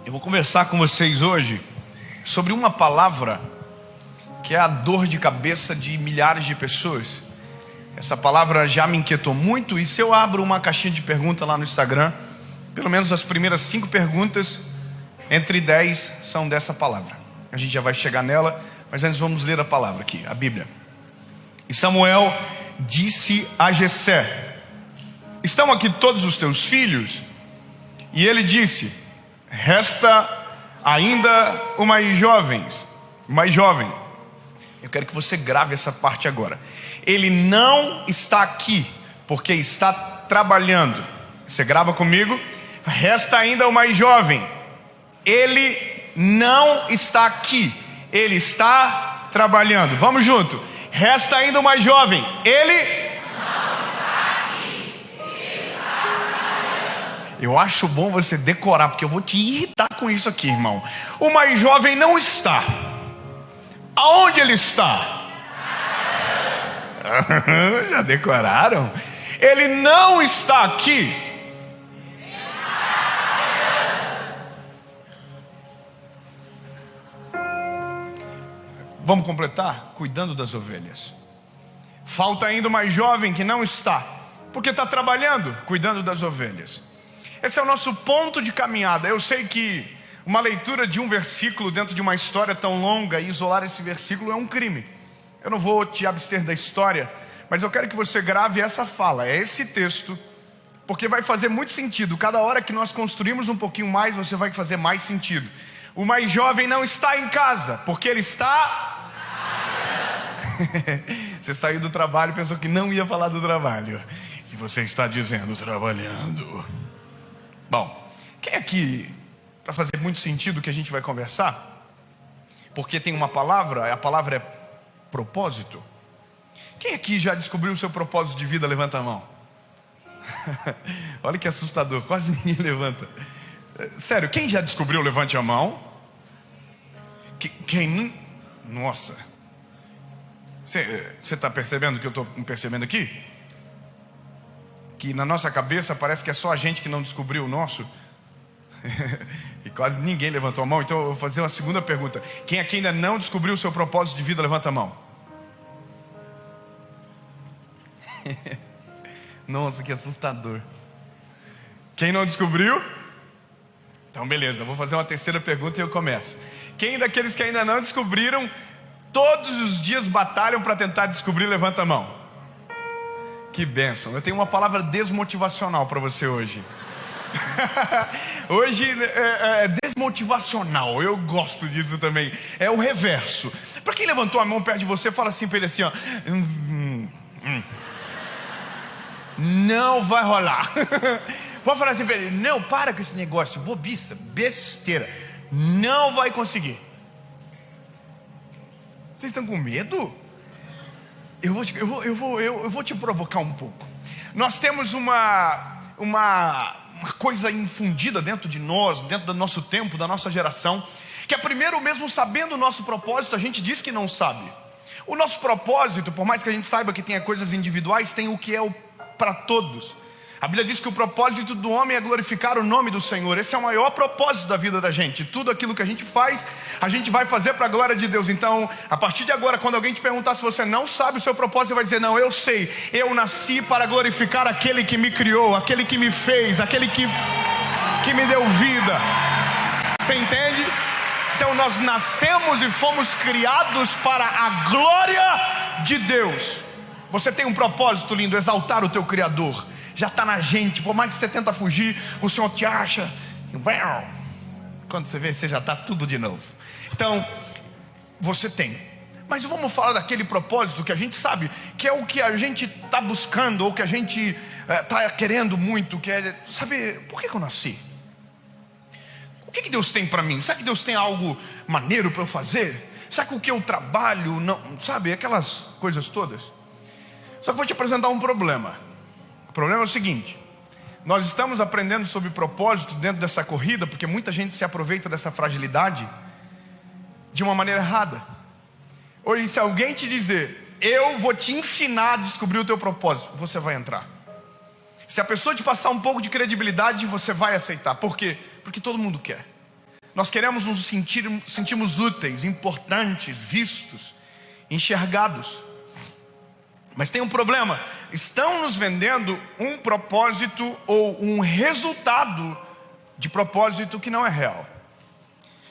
Eu vou conversar com vocês hoje sobre uma palavra que é a dor de cabeça de milhares de pessoas. Essa palavra já me inquietou muito, e se eu abro uma caixinha de perguntas lá no Instagram, pelo menos as primeiras 5 perguntas, entre 10 são dessa palavra. A gente já vai chegar nela, mas antes vamos ler a palavra aqui, a Bíblia. E Samuel disse a Jessé: estão aqui todos os teus filhos? E ele disse: resta ainda o mais jovem. Eu quero que você grave essa parte agora. Ele não está aqui porque está trabalhando. Você grava comigo? Resta ainda o mais jovem. Ele não está aqui, ele está trabalhando. Vamos junto. Resta ainda o mais jovem. Ele Eu acho bom você decorar, porque eu vou te irritar com isso aqui, irmão. O mais jovem não está. Aonde ele está? Já decoraram? Ele não está aqui. Vamos completar? Cuidando das ovelhas. Falta ainda o mais jovem que não está, porque está trabalhando, cuidando das ovelhas. Esse é o nosso ponto de caminhada. Eu sei que uma leitura de um versículo dentro de uma história tão longa, e isolar esse versículo é um crime. Eu não vou te abster da história, mas eu quero que você grave essa fala, é esse texto, porque vai fazer muito sentido. Cada hora que nós construímos um pouquinho mais, você vai fazer mais sentido. O mais jovem não está em casa, porque ele está... Você saiu do trabalho e pensou que não ia falar do trabalho, e você está dizendo trabalhando. Bom, quem aqui, para fazer muito sentido o que a gente vai conversar, porque tem uma palavra, a palavra é propósito. Quem aqui já descobriu o seu propósito de vida? Levanta a mão. Olha que assustador, quase ninguém levanta. Sério, quem já descobriu? Levante a mão. Quem? Nossa. Você está percebendo o que eu estou percebendo aqui? Que na nossa cabeça parece que é só a gente que não descobriu o nosso. E quase ninguém levantou a mão. Então eu vou fazer uma segunda pergunta. Quem aqui ainda não descobriu o seu propósito de vida, levanta a mão. Nossa, que assustador. Quem não descobriu? Então beleza, eu vou fazer uma terceira pergunta e eu começo. Quem daqueles que ainda não descobriram, todos os dias batalham para tentar descobrir, levanta a mão. Que bênção. Eu tenho uma palavra desmotivacional para você hoje. Hoje é desmotivacional. Eu gosto disso também. É o reverso. Para quem levantou a mão perto de você, fala assim para ele assim, ó. Não vai rolar. Pode falar assim para ele: não, para com esse negócio, bobiça, besteira. Não vai conseguir. Vocês estão com medo? Eu vou te provocar um pouco. Nós temos uma coisa infundida dentro de nós, dentro do nosso tempo, da nossa geração, que é primeiro, mesmo sabendo o nosso propósito, a gente diz que não sabe. O nosso propósito, por mais que a gente saiba que tenha coisas individuais, tem o que é para todos. A Bíblia diz que o propósito do homem é glorificar o nome do Senhor. Esse é o maior propósito da vida da gente. Tudo aquilo que a gente faz, a gente vai fazer para a glória de Deus. Então, a partir de agora, quando alguém te perguntar se você não sabe o seu propósito, você vai dizer: não, eu sei. Eu nasci para glorificar aquele que me criou, aquele que me fez, aquele que me deu vida. Você entende? Então nós nascemos e fomos criados para a glória de Deus. Você tem um propósito lindo: exaltar o teu Criador. Já está na gente. Por mais que você tenta fugir, o Senhor te acha. Quando você vê, você já está tudo de novo. Então, você tem. Mas vamos falar daquele propósito que a gente sabe, que é o que a gente está buscando, ou que a gente está querendo muito, que é saber por que eu nasci. O que Deus tem para mim? Será que Deus tem algo maneiro para eu fazer? Será que o que eu trabalho, não, sabe, aquelas coisas todas? Só que eu vou te apresentar um problema. O problema é o seguinte: nós estamos aprendendo sobre propósito dentro dessa corrida, porque muita gente se aproveita dessa fragilidade de uma maneira errada. Hoje, se alguém te dizer: eu vou te ensinar a descobrir o teu propósito, você vai entrar. Se a pessoa te passar um pouco de credibilidade, você vai aceitar. Por quê? Porque todo mundo quer. Nós queremos nos sentirmos úteis, importantes, vistos, enxergados. Mas tem um problema: estão nos vendendo um propósito ou um resultado de propósito que não é real.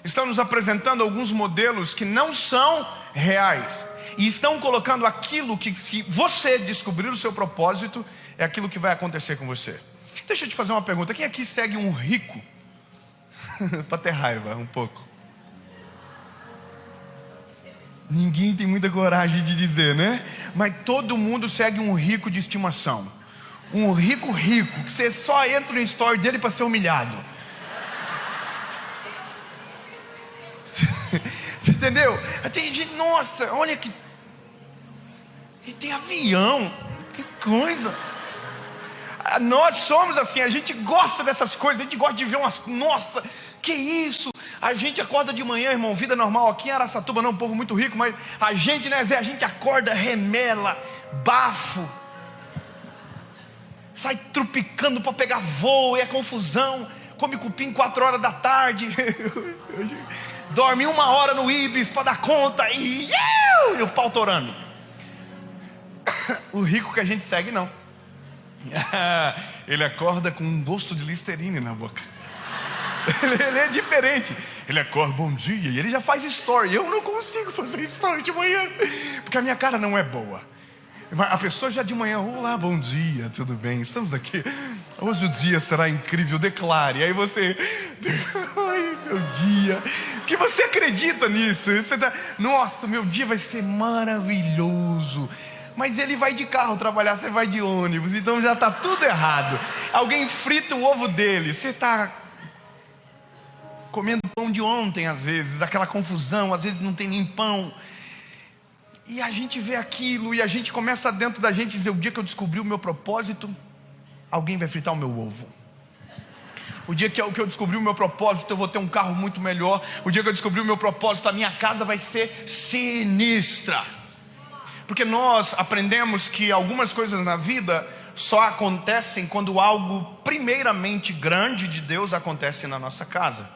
Estão nos apresentando alguns modelos que não são reais. E estão colocando aquilo que, se você descobrir o seu propósito, é aquilo que vai acontecer com você. Deixa eu te fazer uma pergunta: quem aqui segue um rico? Para ter raiva um pouco. Ninguém tem muita coragem de dizer, né? Mas todo mundo segue um rico de estimação. Um rico, que você só entra no story dele para ser humilhado. Você entendeu? Tem gente, nossa, olha que... E tem avião, que coisa. Nós somos assim, a gente gosta dessas coisas, a gente gosta de ver umas... Nossa, que isso? A gente acorda de manhã, irmão, vida normal aqui em Araçatuba, não, um povo muito rico, mas a gente, né, Zé, a gente acorda, remela, bafo, sai trupicando para pegar voo, e é confusão, come cupim 4 horas da tarde, dorme 1 hora no Ibis para dar conta, e o pau torando. O rico que a gente segue, não. Ele acorda com um gosto de Listerine na boca. Ele é diferente. Ele acorda, bom dia, e ele já faz story. Eu não consigo fazer story de manhã, porque a minha cara não é boa. A pessoa já de manhã: olá, bom dia, tudo bem? Estamos aqui. Hoje o dia será incrível, declare. Aí você: ai, meu dia. Que você acredita nisso? Você tá, nossa, meu dia vai ser maravilhoso. Mas ele vai de carro trabalhar, você vai de ônibus, então já está tudo errado. Alguém frita o ovo dele, você está comendo pão de ontem, às vezes, aquela confusão, às vezes não tem nem pão. E a gente vê aquilo, e a gente começa dentro da gente dizer: o dia que eu descobri o meu propósito, alguém vai fritar o meu ovo. O dia que eu descobri o meu propósito, eu vou ter um carro muito melhor. O dia que eu descobri o meu propósito, a minha casa vai ser sinistra. Porque nós aprendemos que algumas coisas na vida só acontecem quando algo primeiramente grande de Deus acontece na nossa casa.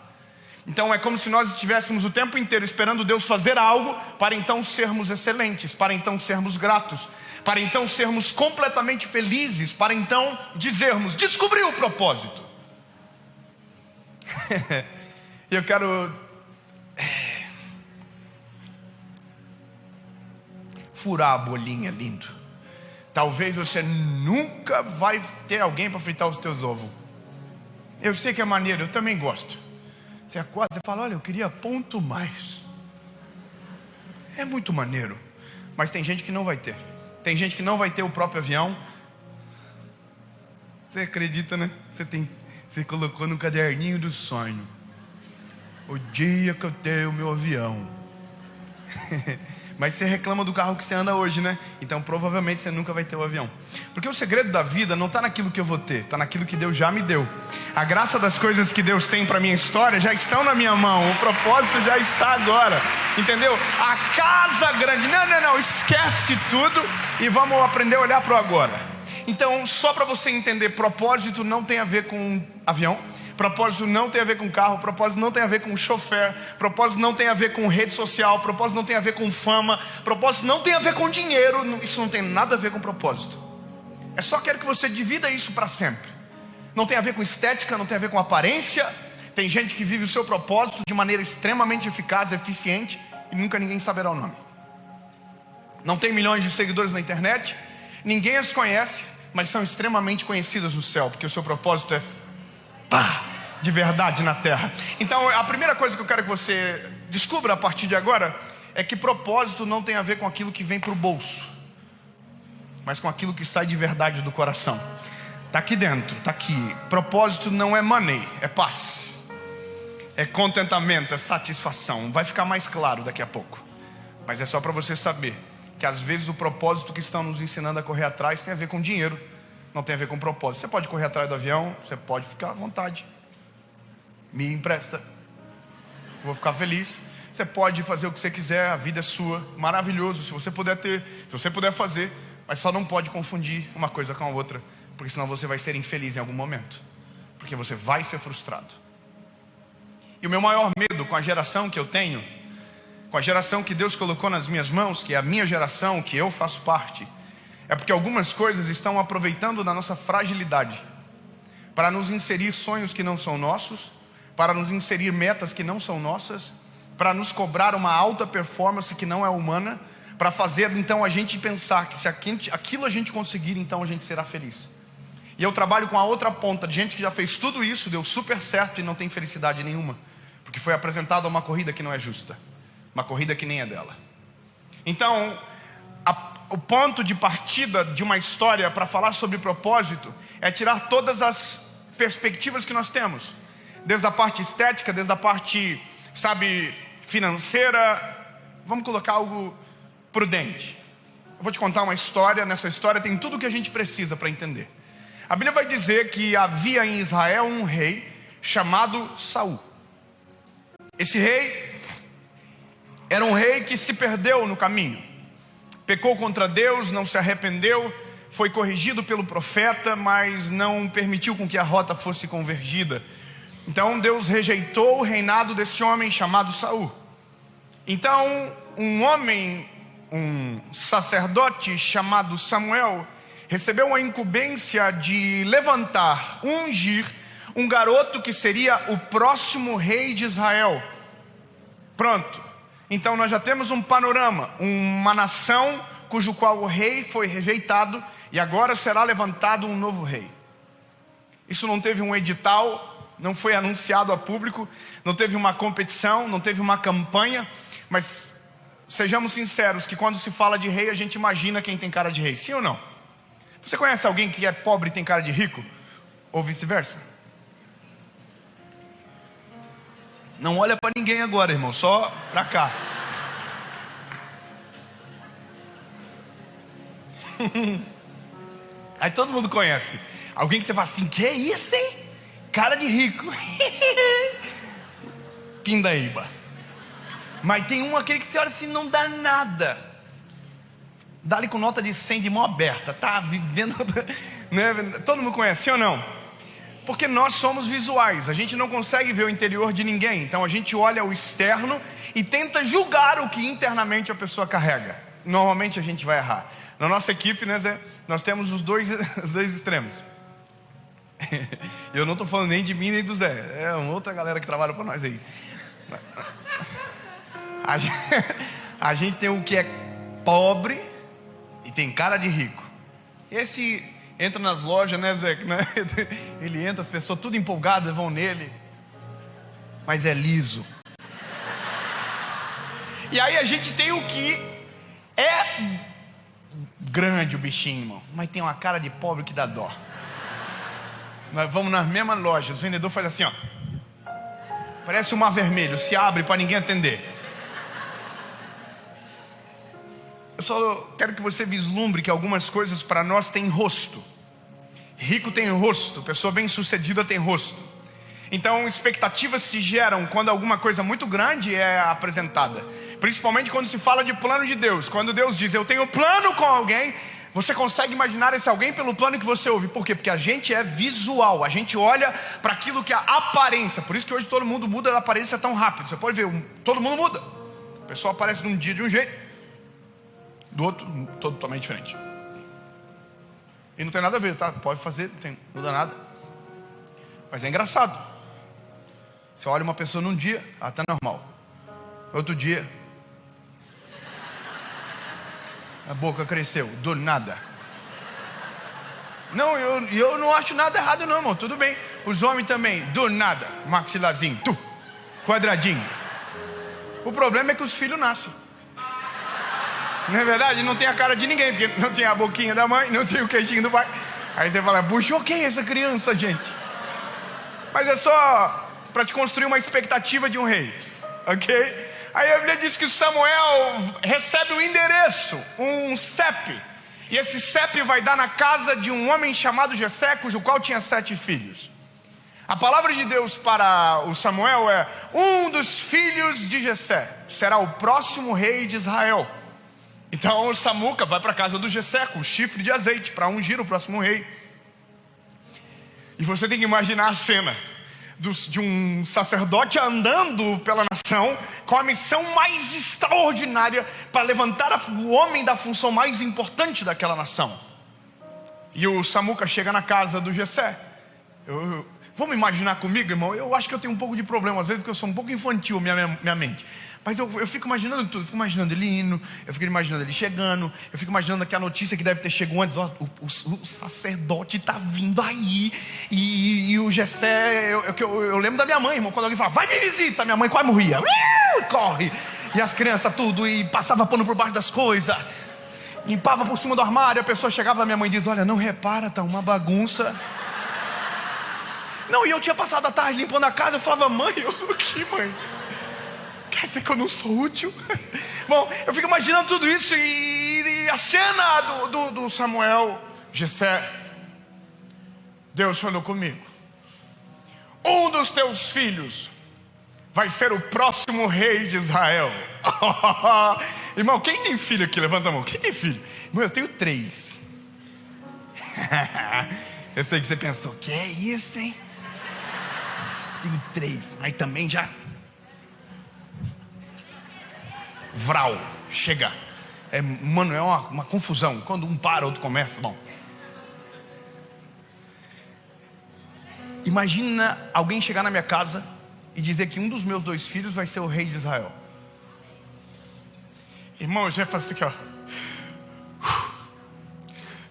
Então é como se nós estivéssemos o tempo inteiro esperando Deus fazer algo para então sermos excelentes, para então sermos gratos, para então sermos completamente felizes, para então dizermos: descobri o propósito. Eu quero furar a bolinha, lindo. Talvez você nunca vai ter alguém para fritar os teus ovos. Eu sei que é maneiro, eu também gosto. Você acorda e fala: olha, eu queria ponto mais. É muito maneiro. Mas tem gente que não vai ter. Tem gente que não vai ter o próprio avião. Você acredita, né? Você colocou no caderninho do sonho: o dia que eu ter o meu avião. Mas você reclama do carro que você anda hoje, né? Então provavelmente você nunca vai ter o avião. Porque o segredo da vida não está naquilo que eu vou ter, está naquilo que Deus já me deu. A graça das coisas que Deus tem para a minha história já estão na minha mão. O propósito já está agora. Entendeu? A casa grande. Não, esquece tudo e vamos aprender a olhar para o agora. Então, só para você entender, propósito não tem a ver com avião. Propósito não tem a ver com carro, propósito não tem a ver com chofer, propósito não tem a ver com rede social, propósito não tem a ver com fama, propósito não tem a ver com dinheiro. Isso não tem nada a ver com propósito. É só quero que você divida isso para sempre. Não tem a ver com estética, não tem a ver com aparência. Tem gente que vive o seu propósito de maneira extremamente eficaz, eficiente, e nunca ninguém saberá o nome. Não tem milhões de seguidores na internet, ninguém as conhece, mas são extremamente conhecidas no céu, porque o seu propósito é de verdade na terra. Então a primeira coisa que eu quero que você descubra a partir de agora é que propósito não tem a ver com aquilo que vem para o bolso, mas com aquilo que sai de verdade do coração. Está aqui dentro, está aqui. Propósito não é money, é paz, é contentamento, é satisfação. Vai ficar mais claro daqui a pouco. Mas é só para você saber que às vezes o propósito que estão nos ensinando a correr atrás tem a ver com dinheiro, não tem a ver com propósito. Você pode correr atrás do avião, você pode ficar à vontade. Me empresta, vou ficar feliz. Você pode fazer o que você quiser, a vida é sua, maravilhoso, se você puder ter, se você puder fazer. Mas só não pode confundir uma coisa com a outra, porque senão você vai ser infeliz em algum momento, porque você vai ser frustrado. E o meu maior medo com a geração que eu tenho, com a geração que Deus colocou nas minhas mãos, que é a minha geração, que eu faço parte, é porque algumas coisas estão aproveitando da nossa fragilidade para nos inserir sonhos que não são nossos, para nos inserir metas que não são nossas, para nos cobrar uma alta performance que não é humana, para fazer então a gente pensar que se aquilo a gente conseguir, então a gente será feliz. E eu trabalho com a outra ponta, de gente que já fez tudo isso, deu super certo e não tem felicidade nenhuma, porque foi apresentado uma corrida que não é justa, uma corrida que nem é dela. Então, o ponto de partida de uma história para falar sobre propósito é tirar todas as perspectivas que nós temos, desde a parte estética, desde a parte, financeira. Vamos colocar algo prudente. Eu vou te contar uma história. Nessa história tem tudo o que a gente precisa para entender. A Bíblia vai dizer que havia em Israel um rei chamado Saul. Esse rei era um rei que se perdeu no caminho, pecou contra Deus, não se arrependeu, foi corrigido pelo profeta, mas não permitiu com que a rota fosse convergida. Então Deus rejeitou o reinado desse homem chamado Saul. Então um sacerdote chamado Samuel recebeu a incumbência de levantar, ungir um garoto que seria o próximo rei de Israel. Pronto. Então nós já temos um panorama, uma nação cujo qual o rei foi rejeitado e agora será levantado um novo rei. Isso não teve um edital, não foi anunciado a público, não teve uma competição, não teve uma campanha, mas sejamos sinceros que quando se fala de rei a gente imagina quem tem cara de rei, sim ou não? Você conhece alguém que é pobre e tem cara de rico? Ou vice-versa? Não olha para ninguém agora, irmão, só para cá. Aí todo mundo conhece alguém que você fala assim: que é isso, hein? Cara de rico. Pindaíba. Mas tem aquele que você olha assim, não dá nada. Dá-lhe com nota de 100 de mão aberta, tá vivendo, né? Todo mundo conhece, sim ou não? Porque nós somos visuais, a gente não consegue ver o interior de ninguém. Então a gente olha o externo e tenta julgar o que internamente a pessoa carrega. Normalmente a gente vai errar. Na nossa equipe, né, Zé, nós temos os dois extremos. Eu não estou falando nem de mim nem do Zé, é uma outra galera que trabalha para nós aí. A gente tem o que é pobre e tem cara de rico. Esse entra nas lojas, né, Zé? Ele entra, as pessoas tudo empolgadas vão nele, mas é liso. E aí a gente tem o que é grande, o bichinho, irmão, mas tem uma cara de pobre que dá dó. Nós vamos nas mesmas lojas, o vendedor faz assim, ó, parece um mar vermelho, se abre para ninguém atender. Eu só quero que você vislumbre que algumas coisas para nós têm rosto. Rico tem rosto, pessoa bem sucedida tem rosto. Então expectativas se geram quando alguma coisa muito grande é apresentada, principalmente quando se fala de plano de Deus. Quando Deus diz eu tenho plano com alguém, você consegue imaginar esse alguém pelo plano que você ouve. Por quê? Porque a gente é visual, a gente olha para aquilo que é a aparência. Por isso que hoje todo mundo muda a aparência tão rápido. Você pode ver, todo mundo muda. A pessoa aparece num dia de um jeito, do outro totalmente diferente. E não tem nada a ver, tá? Pode fazer, não muda nada. Mas é engraçado. Você olha uma pessoa num dia, ela tá normal. Outro dia, a boca cresceu, do nada. Não, eu não acho nada errado não, irmão. Tudo bem. Os homens também, do nada, maxilarzinho, quadradinho. O problema é que os filhos nascem. Não é verdade? Não tem a cara de ninguém, porque não tem a boquinha da mãe, não tem o queixinho do pai. Aí você fala, puxa, quem é essa criança, gente? Mas é só para te construir uma expectativa de um rei, ok? Aí a Bíblia diz que Samuel recebe um endereço, um CEP. E esse CEP vai dar na casa de um homem chamado Jessé, cujo qual tinha 7 filhos. A palavra de Deus para o Samuel é: um dos filhos de Jessé será o próximo rei de Israel. Então o Samuca vai para a casa do Jessé com o chifre de azeite para ungir o próximo rei. E você tem que imaginar a cena. de um sacerdote andando pela nação com a missão mais extraordinária para levantar o homem da função mais importante daquela nação. E o Samuca chega na casa do Jessé. Vamos imaginar comigo, irmão? Eu acho que eu tenho um pouco de problema às vezes, porque eu sou um pouco infantil, minha mente. Mas eu fico imaginando tudo. Eu fico imaginando ele indo, eu fico imaginando ele chegando, eu fico imaginando que a notícia que deve ter chegado antes: ó, o sacerdote está vindo aí. E o Jessé, eu lembro da minha mãe, irmão, quando alguém fala, vai de visita, minha mãe quase morria. Corre! E as crianças tudo, e passava pano por baixo das coisas, limpava por cima do armário. A pessoa chegava, a minha mãe diz: olha, não repara, tá uma bagunça. Não, e eu tinha passado a tarde limpando a casa. Eu falava, mãe, eu sou aqui, mãe. Quer dizer que eu não sou útil? Bom, eu fico imaginando tudo isso. E a cena do Samuel, Jessé. Deus falou comigo: um dos teus filhos vai ser o próximo rei de Israel. Irmão, quem tem filho aqui? Levanta a mão. Quem tem filho? Irmão, eu tenho 3. Eu sei que você pensou, que é isso, hein? Tenho 3, mas também já vral, chega. Mano, é uma confusão. Quando um para, outro começa. Bom, imagina alguém chegar na minha casa e dizer que um dos meus 2 filhos vai ser o rei de Israel. Irmão, eu já faço assim, ó.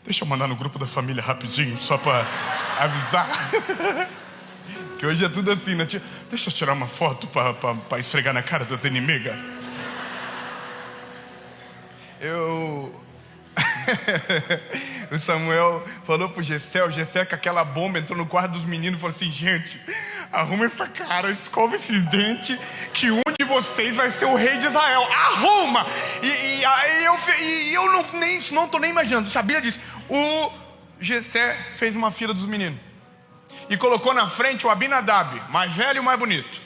Deixa eu mandar no grupo da família rapidinho, só para avisar. Que hoje é tudo assim, né? Deixa eu tirar uma foto para esfregar na cara das inimigas. O Samuel falou pro Jessé, o Jessé com aquela bomba entrou no quarto dos meninos e falou assim: gente, arruma essa cara, escova esses dentes, que um de vocês vai ser o rei de Israel. Arruma! E eu não tô nem imaginando. A Bíblia diz: o Jessé fez uma fila dos meninos e colocou na frente o Abinadab, mais velho e o mais bonito.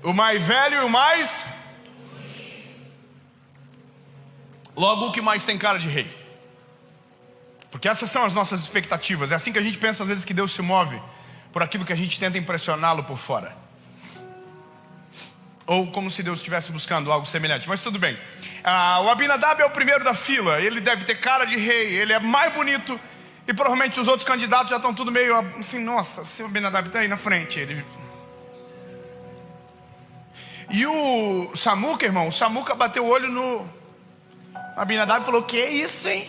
O mais velho e o mais... logo o que mais tem cara de rei. Porque essas são as nossas expectativas. É assim que a gente pensa às vezes que Deus se move, por aquilo que a gente tenta impressioná-lo por fora. Ou como se Deus estivesse buscando algo semelhante. Mas tudo bem. O Abinadab é o primeiro da fila. Ele deve ter cara de rei. Ele é mais bonito. E provavelmente os outros candidatos já estão tudo meio assim: nossa, se o Abinadab está aí na frente. E o Samuca, irmão, o Samuca bateu o olho no Abinadab e falou: que é isso, hein?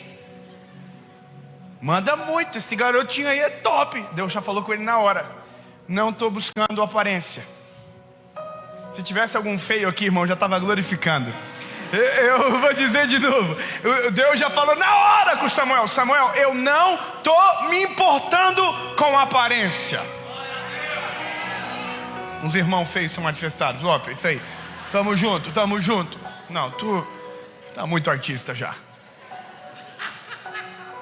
Manda muito, esse garotinho aí é top. Deus já falou com ele na hora: não estou buscando aparência. Se tivesse algum feio aqui, irmão, já estava glorificando. Eu vou dizer de novo. Deus já falou na hora com Samuel: Samuel, eu não estou me importando com aparência. Uns irmãos feios são manifestados. Ó, isso aí. Tamo junto, tamo junto. Não, tu tá muito artista já.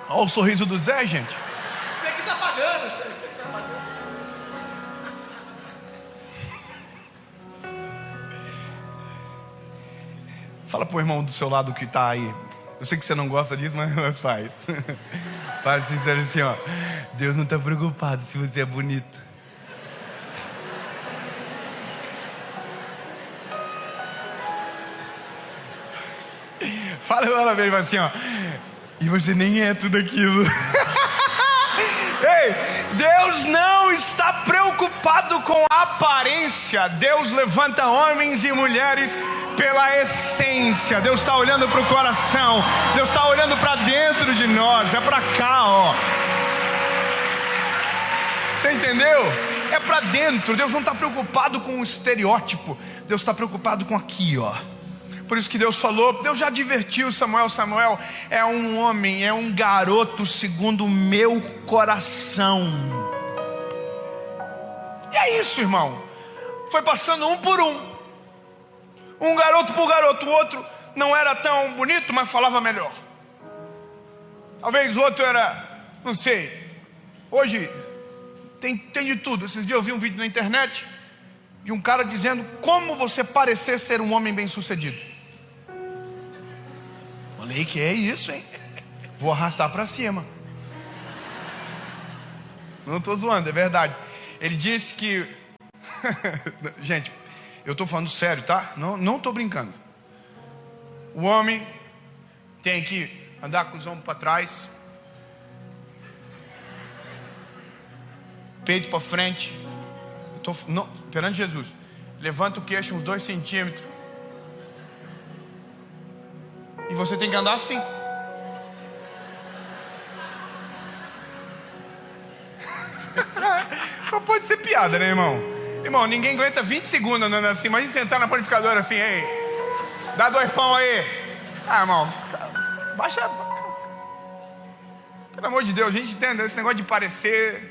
Olha o sorriso do Zé, gente. Você que tá pagando, você que tá pagando. Fala pro irmão do seu lado que tá aí. Eu sei que você não gosta disso, mas faz. Faz assim, ó. Deus não tá preocupado se você é bonito. Fala pra ele assim, ó. E você nem é tudo aquilo. Ei, Deus não está preocupado com a aparência. Deus levanta homens e mulheres pela essência. Deus está olhando para o coração. Deus está olhando para dentro de nós. É para cá, ó. Você entendeu? É para dentro. Deus não está preocupado com o estereótipo. Deus está preocupado com aqui, ó. Por isso que Deus falou, Deus já advertiu Samuel: Samuel é um homem, é um garoto segundo o meu coração. E é isso, irmão. Foi passando um por um. Um garoto por garoto. O outro não era tão bonito, mas falava melhor. Talvez o outro era, não sei. Hoje tem de tudo. Esses dias eu vi um vídeo na internet de um cara dizendo como você parecer ser um homem bem sucedido. Falei: que é isso, hein? Vou arrastar para cima. Não estou zoando, é verdade. Ele disse que... Gente, eu estou falando sério, tá? Não estou brincando. O homem tem que andar com os ombros para trás, peito para frente. Perante Jesus. Levanta o queixo uns 2 centímetros. E você tem que andar assim. Só pode ser piada, né, irmão? Irmão, ninguém aguenta 20 segundos andando assim. Imagina sentar na panificadora assim, ei, dá 2 pão aí. Ah, irmão, baixa. Pelo amor de Deus, a gente entende esse negócio de parecer.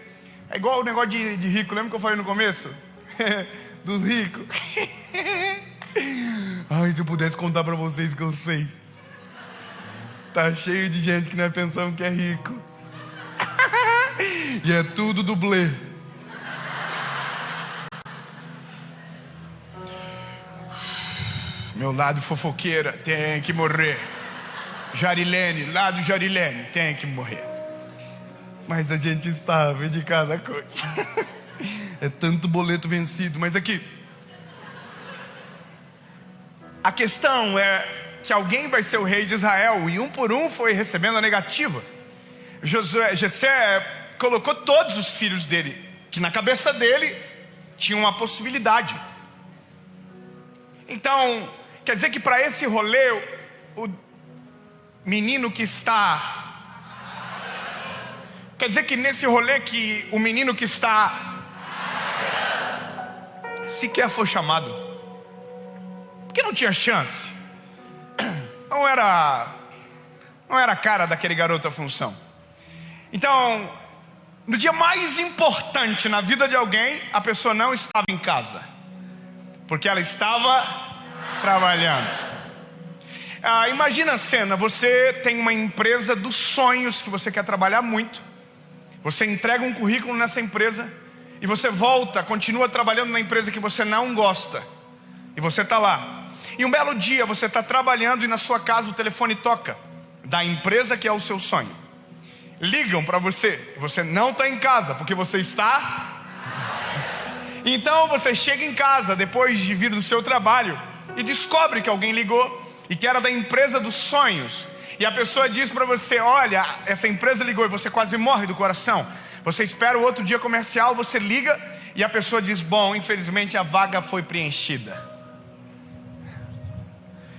É igual o negócio de rico. Lembra que eu falei no começo? Dos ricos. Ai, se eu pudesse contar pra vocês que eu sei. Tá cheio de gente que não é pensando que é rico. E é tudo dublê. Meu lado fofoqueira tem que morrer. Jarilene, lado Jarilene, tem que morrer. Mas a gente sabe de cada coisa. É tanto boleto vencido. Mas aqui, a questão é que alguém vai ser o rei de Israel. E um por um foi recebendo a negativa. Jessé colocou todos os filhos dele, que na cabeça dele tinha uma possibilidade. Então, quer dizer que para esse rolê, o menino que está... Quer dizer que nesse rolê que o menino que está... sequer foi chamado. Porque não tinha chance. Não era a cara daquele garoto a função. Então, no dia mais importante na vida de alguém, a pessoa não estava em casa, porque ela estava trabalhando. Imagina a cena, você tem uma empresa dos sonhos que você quer trabalhar muito. Você entrega um currículo nessa empresa e você volta, continua trabalhando na empresa que você não gosta. E você está lá. E um belo dia você está trabalhando e na sua casa o telefone toca, da empresa que é o seu sonho. Ligam para você, você não está em casa, porque você está... Então você chega em casa depois de vir do seu trabalho e descobre que alguém ligou e que era da empresa dos sonhos. E a pessoa diz para você, olha, essa empresa ligou, e você quase morre do coração. Você espera o outro dia comercial, você liga e a pessoa diz, bom, infelizmente a vaga foi preenchida.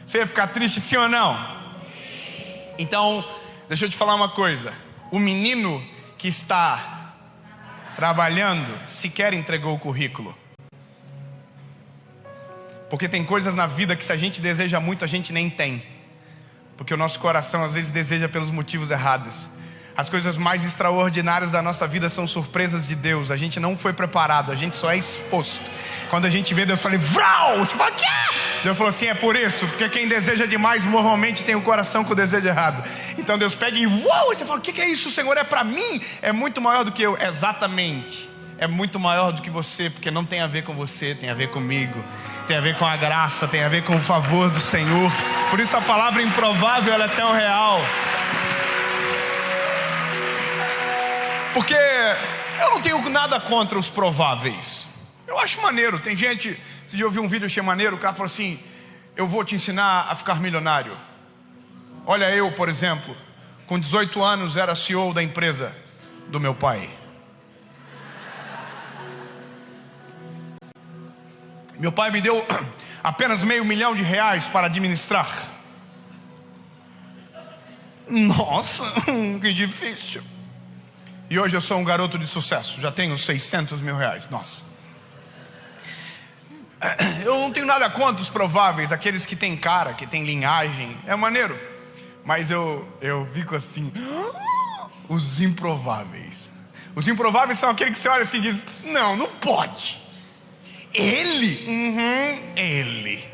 Você ia ficar triste, sim ou não? Sim. Então, deixa eu te falar uma coisa. O menino que está trabalhando sequer entregou o currículo. Porque tem coisas na vida que se a gente deseja muito, a gente nem tem. Porque o nosso coração às vezes deseja pelos motivos errados. As coisas mais extraordinárias da nossa vida são surpresas de Deus. A gente não foi preparado, a gente só é exposto. Quando a gente vê Deus, fala, vrau! Você fala, quê? Deus falou assim, é por isso. Porque quem deseja demais normalmente tem o coração com o desejo errado. Então Deus pega e uau! Você fala, o que é isso, Senhor? É para mim? É muito maior do que eu. Exatamente. É muito maior do que você, porque não tem a ver com você, tem a ver comigo. Tem a ver com a graça, tem a ver com o favor do Senhor. Por isso a palavra improvável, ela é tão real. Porque eu não tenho nada contra os prováveis. Eu acho maneiro. Tem gente, se eu vi um vídeo, achei maneiro. O cara falou assim, eu vou te ensinar a ficar milionário. Olha, eu, por exemplo, com 18 anos era CEO da empresa do meu pai. Meu pai me deu apenas R$500 mil para administrar. Nossa, que difícil. E hoje eu sou um garoto de sucesso. Já tenho R$600 mil. Nossa. Eu não tenho nada contra os prováveis, aqueles que têm cara, que têm linhagem. É maneiro. Mas eu fico assim, os improváveis. Os improváveis são aqueles que você olha assim e diz, não pode. Ele? Ele.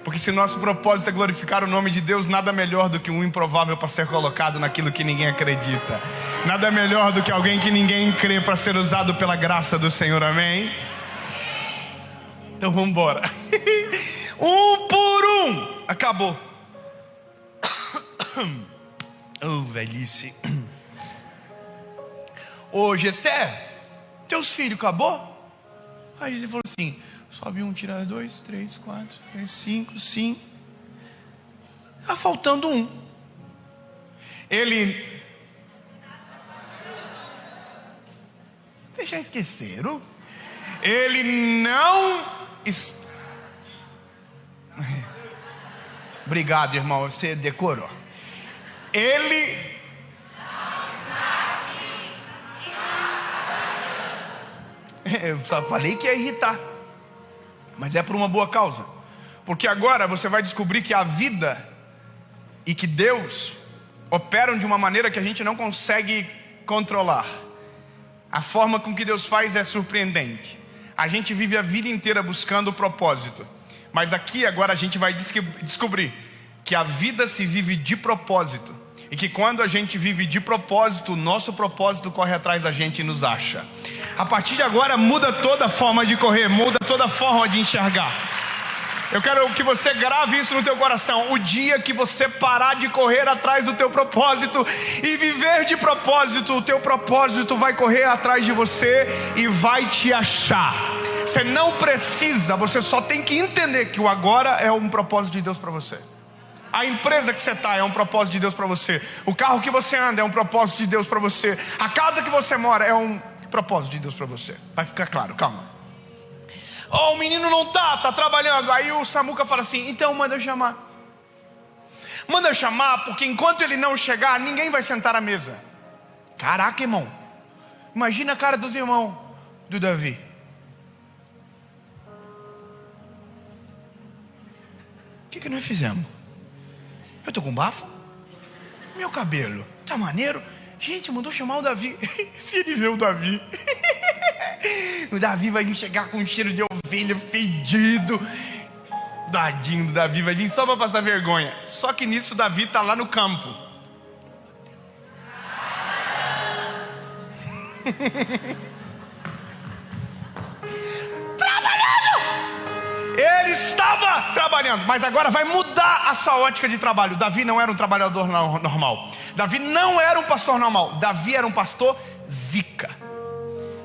Porque se nosso propósito é glorificar o nome de Deus, nada melhor do que um improvável para ser colocado naquilo que ninguém acredita. Nada melhor do que alguém que ninguém crê para ser usado pela graça do Senhor, amém? Então vamos embora. Um por um. Acabou. Oh, velhice. ô Gessé, teus filhos acabou? Aí ele falou assim, sobe 1, tira 2, 3, 4, 5. Tá faltando 1. Ele... Vocês já esqueceram? Ele não... Obrigado, irmão, você decorou. Ele... Eu só falei que ia irritar, mas é por uma boa causa. Porque agora você vai descobrir que a vida e que Deus operam de uma maneira que a gente não consegue controlar. A forma com que Deus faz é surpreendente. A gente vive a vida inteira buscando o propósito, mas aqui agora a gente vai descobrir que a vida se vive de propósito, e que quando a gente vive de propósito, o nosso propósito corre atrás da gente e nos acha. A partir de agora muda toda a forma de correr, muda toda a forma de enxergar. Eu quero que você grave isso no teu coração. O dia que você parar de correr atrás do teu propósito e viver de propósito, o teu propósito vai correr atrás de você e vai te achar. Você não precisa, você só tem que entender que o agora é um propósito de Deus para você. A empresa que você está é um propósito de Deus para você. O carro que você anda é um propósito de Deus para você. A casa que você mora é um propósito de Deus para você. Vai ficar claro, calma. Oh, o menino não tá trabalhando. Aí o Samuca fala assim, então manda eu chamar. Manda eu chamar, porque enquanto ele não chegar, ninguém vai sentar à mesa. Caraca, irmão, imagina a cara dos irmãos do Davi. O que nós fizemos? Eu tô com bafo? Meu cabelo tá maneiro? Gente, mandou chamar o Davi. Se ele vê o Davi, o Davi vai vir chegar com um cheiro de ovelha fedido. Dadinho do Davi vai vir só para passar vergonha. Só que nisso o Davi tá lá no campo. Trabalhando! Ele estava trabalhando, mas agora vai mudar a sua ótica de trabalho. Davi não era um trabalhador normal. Davi não era um pastor normal. Davi era um pastor zica.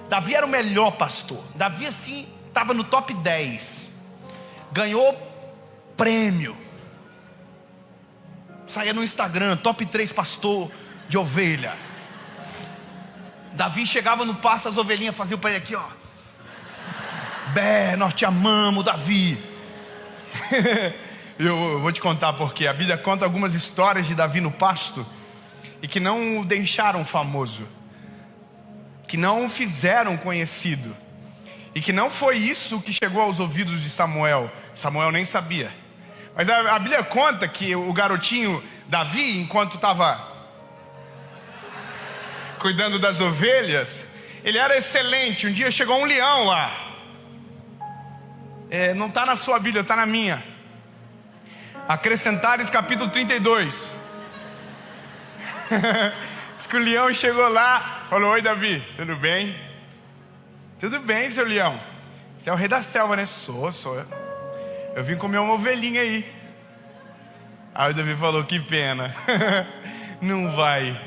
Davi era o melhor pastor. Davi assim, estava no top 10. Ganhou prêmio. Saía no Instagram, top 3 pastor de ovelha. Davi chegava no pasto, as ovelhinhas faziam para ele aqui, ó. Bé, nós te amamos, Davi. Eu vou te contar porque a Bíblia conta algumas histórias de Davi no pasto e que não o deixaram famoso, que não o fizeram conhecido, e que não foi isso que chegou aos ouvidos de Samuel. Samuel nem sabia. Mas a Bíblia conta que o garotinho Davi, enquanto estava cuidando das ovelhas, ele era excelente. Um dia chegou um leão lá. Não está na sua Bíblia, está na minha. Acrescentares capítulo 32. Diz que o leão chegou lá, falou: oi Davi, tudo bem? Tudo bem, seu leão. Você é o rei da selva, né? Sou. Eu vim comer uma ovelhinha aí. Aí o Davi falou: que pena. Não vai.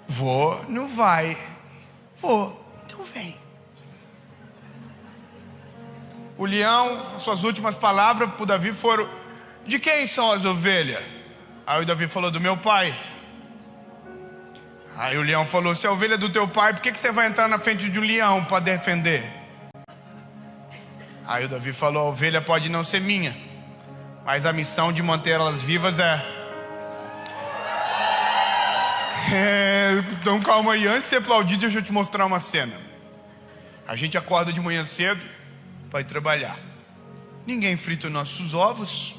Vou, não vai. Vou, então vem. O leão, as suas últimas palavras para o Davi foram: de quem são as ovelhas? Aí o Davi falou: do meu pai. Aí o leão falou: se a ovelha é do teu pai, por que você vai entrar na frente de um leão para defender? Aí o Davi falou: a ovelha pode não ser minha, mas a missão de manter elas vivas então calma aí, antes de você aplaudir, deixa eu te mostrar uma cena. A gente acorda de manhã cedo para ir trabalhar. Ninguém frita os nossos ovos,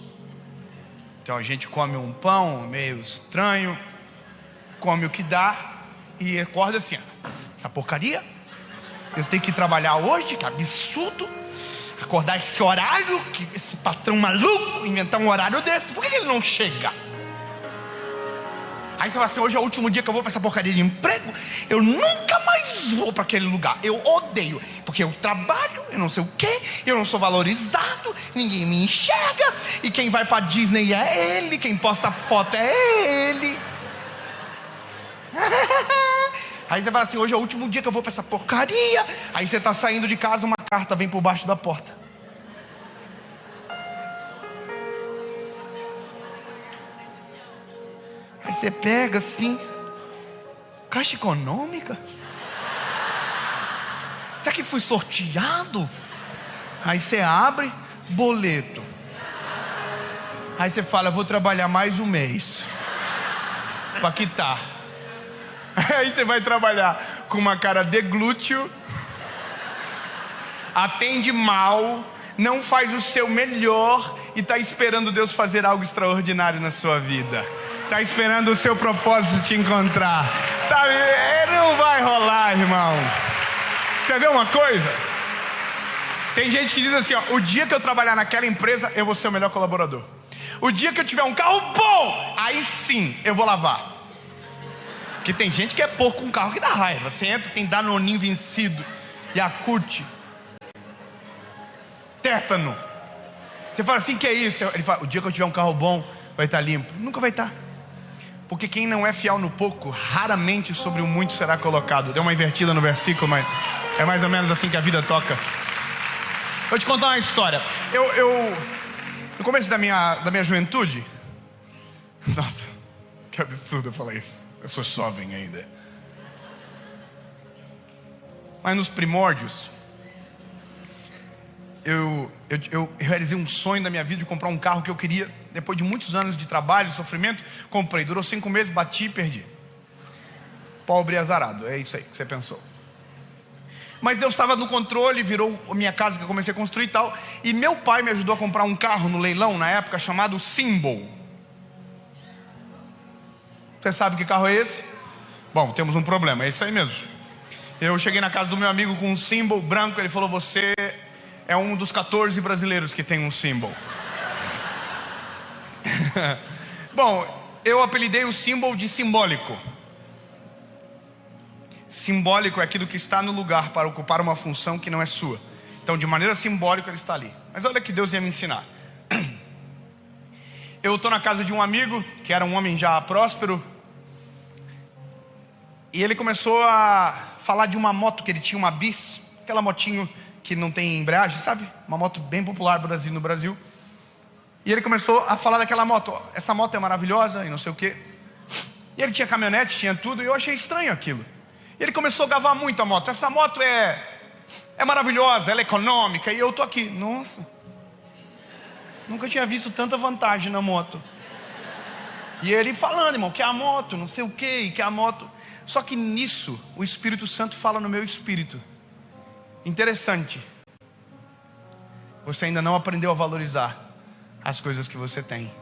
então a gente come um pão meio estranho, come o que dá e acorda assim: essa porcaria, eu tenho que trabalhar hoje, que absurdo. Acordar esse horário, que esse patrão maluco inventar um horário desse, por que ele não chega? Aí você fala assim: hoje é o último dia que eu vou para essa porcaria de emprego, eu nunca mais vou para aquele lugar, eu odeio, porque eu trabalho, eu não sei o que, eu não sou valorizado, ninguém me enxerga, e quem vai para Disney é ele, quem posta foto é ele. Aí você fala assim, hoje é o último dia que eu vou para essa porcaria. Aí você está saindo de casa, uma carta vem por baixo da porta. Aí você pega assim, Caixa Econômica? Será que fui sorteado? Aí você abre, boleto. Aí você fala, vou trabalhar mais um mês para quitar. Aí você vai trabalhar com uma cara de glúteo, atende mal, não faz o seu melhor e está esperando Deus fazer algo extraordinário na sua vida. Está esperando o seu propósito te encontrar. Não vai rolar, irmão. Quer ver uma coisa? Tem gente que diz assim, ó, o dia que eu trabalhar naquela empresa, eu vou ser o melhor colaborador. O dia que eu tiver um carro bom, aí sim eu vou lavar. Porque tem gente que é porco com um carro que dá raiva. Você entra, tem Danoninho vencido, Yakult, tétano. Você fala assim, que é isso? Ele fala, o dia que eu tiver um carro bom, vai estar limpo. Nunca vai estar. Porque quem não é fiel no pouco, raramente sobre o muito será colocado. Deu uma invertida no versículo, mas é mais ou menos assim que a vida toca. Vou te contar uma história. No começo da minha juventude, nossa, que absurdo eu falar isso. Eu sou jovem ainda. Mas nos primórdios, eu realizei um sonho da minha vida de comprar um carro que eu queria. Depois de muitos anos de trabalho, sofrimento, comprei. Durou 5 meses, bati e perdi. Pobre e azarado, é isso aí que você pensou. Mas Deus estava no controle, virou a minha casa que eu comecei a construir e tal. E meu pai me ajudou a comprar um carro no leilão, na época, chamado Symbol. Você sabe que carro é esse? Bom, temos um problema, é isso aí mesmo. Eu cheguei na casa do meu amigo com um Symbol branco. Ele falou, você é um dos 14 brasileiros que tem um Symbol. Bom, eu apelidei o Symbol de simbólico. Simbólico é aquilo que está no lugar para ocupar uma função que não é sua. Então, de maneira simbólica, ele está ali. Mas olha que Deus ia me ensinar. Eu estou na casa de um amigo, que era um homem já próspero. E ele começou a falar de uma moto que ele tinha, uma Bis. Aquela motinho que não tem embreagem, sabe? Uma moto bem popular no Brasil. E ele começou a falar daquela moto. Essa moto é maravilhosa e não sei o quê. E ele tinha caminhonete, tinha tudo. E eu achei estranho aquilo. Ele começou a gavar muito a moto. Essa moto é maravilhosa, ela é econômica. E eu estou aqui, nossa, nunca tinha visto tanta vantagem na moto. E ele falando, irmão, que é a moto, não sei o que, que é a moto. Só que nisso, o Espírito Santo fala no meu espírito. Interessante. Você ainda não aprendeu a valorizar as coisas que você tem.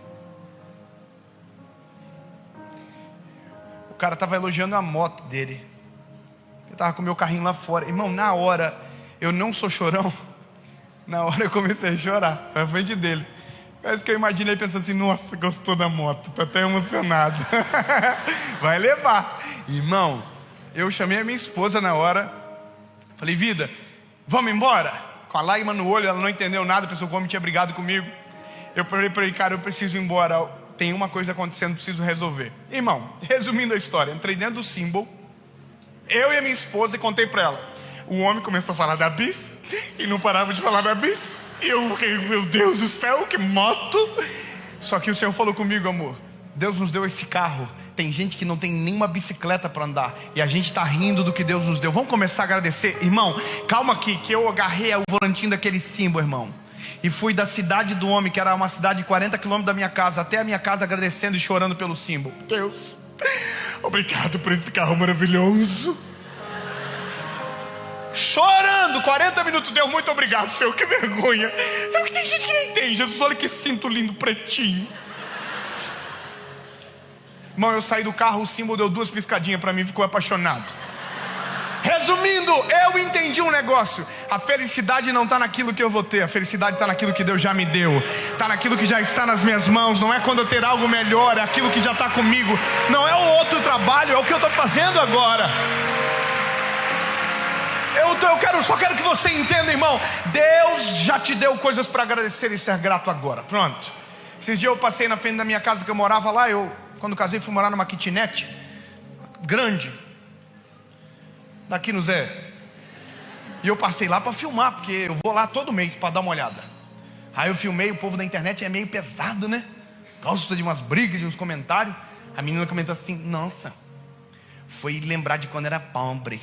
O cara estava elogiando a moto dele. Eu estava com o meu carrinho lá fora. Irmão, na hora, eu não sou chorão. Na hora eu comecei a chorar na frente dele. Parece que eu imaginei pensando assim, nossa, gostou da moto, tô até emocionado. Vai levar. Irmão, eu chamei a minha esposa na hora. Falei, vida, vamos embora? Com a lágrima no olho, ela não entendeu nada, pensou que o homem tinha brigado comigo. Eu falei para ele, cara, eu preciso ir embora. Tem uma coisa acontecendo, preciso resolver. Irmão, resumindo a história, entrei dentro do Symbol. Eu e a minha esposa, e contei para ela. O homem começou a falar da Bis e não parava de falar da Bis. E eu fiquei, meu Deus do céu, que moto. Só que o Senhor falou comigo, amor, Deus nos deu esse carro. Tem gente que não tem nenhuma bicicleta para andar. E a gente está rindo do que Deus nos deu. Vamos começar a agradecer. Irmão, calma aqui, que eu agarrei o volantinho daquele Symbol, irmão. E fui da cidade do homem, que era uma cidade de 40 quilômetros da minha casa, até a minha casa, agradecendo e chorando pelo Symbol. Deus, obrigado por esse carro maravilhoso. Chorando, 40 minutos, Deus, muito obrigado, Senhor, que vergonha. Sabe que tem gente que nem tem, Jesus, olha que cinto lindo, pretinho. Irmão, eu saí do carro, o Symbol deu 2 piscadinhas para mim, ficou apaixonado. Resumindo, eu entendi um negócio. A felicidade não está naquilo que eu vou ter. A felicidade está naquilo que Deus já me deu. Está naquilo que já está nas minhas mãos. Não é quando eu ter algo melhor, é aquilo que já está comigo. Não é o outro trabalho, é o que eu estou fazendo agora. Eu só quero que você entenda, irmão. Deus já te deu coisas para agradecer e ser grato agora. Pronto. Esses dias eu passei na frente da minha casa que eu morava lá. Quando casei, fui morar numa kitnet grande. daqui no Zé. E eu passei lá para filmar, porque eu vou lá todo mês para dar uma olhada. Aí eu filmei, o povo da internet é meio pesado, né? Gosta de umas brigas, de uns comentários. A menina comentou assim: nossa, foi lembrar de quando era pobre.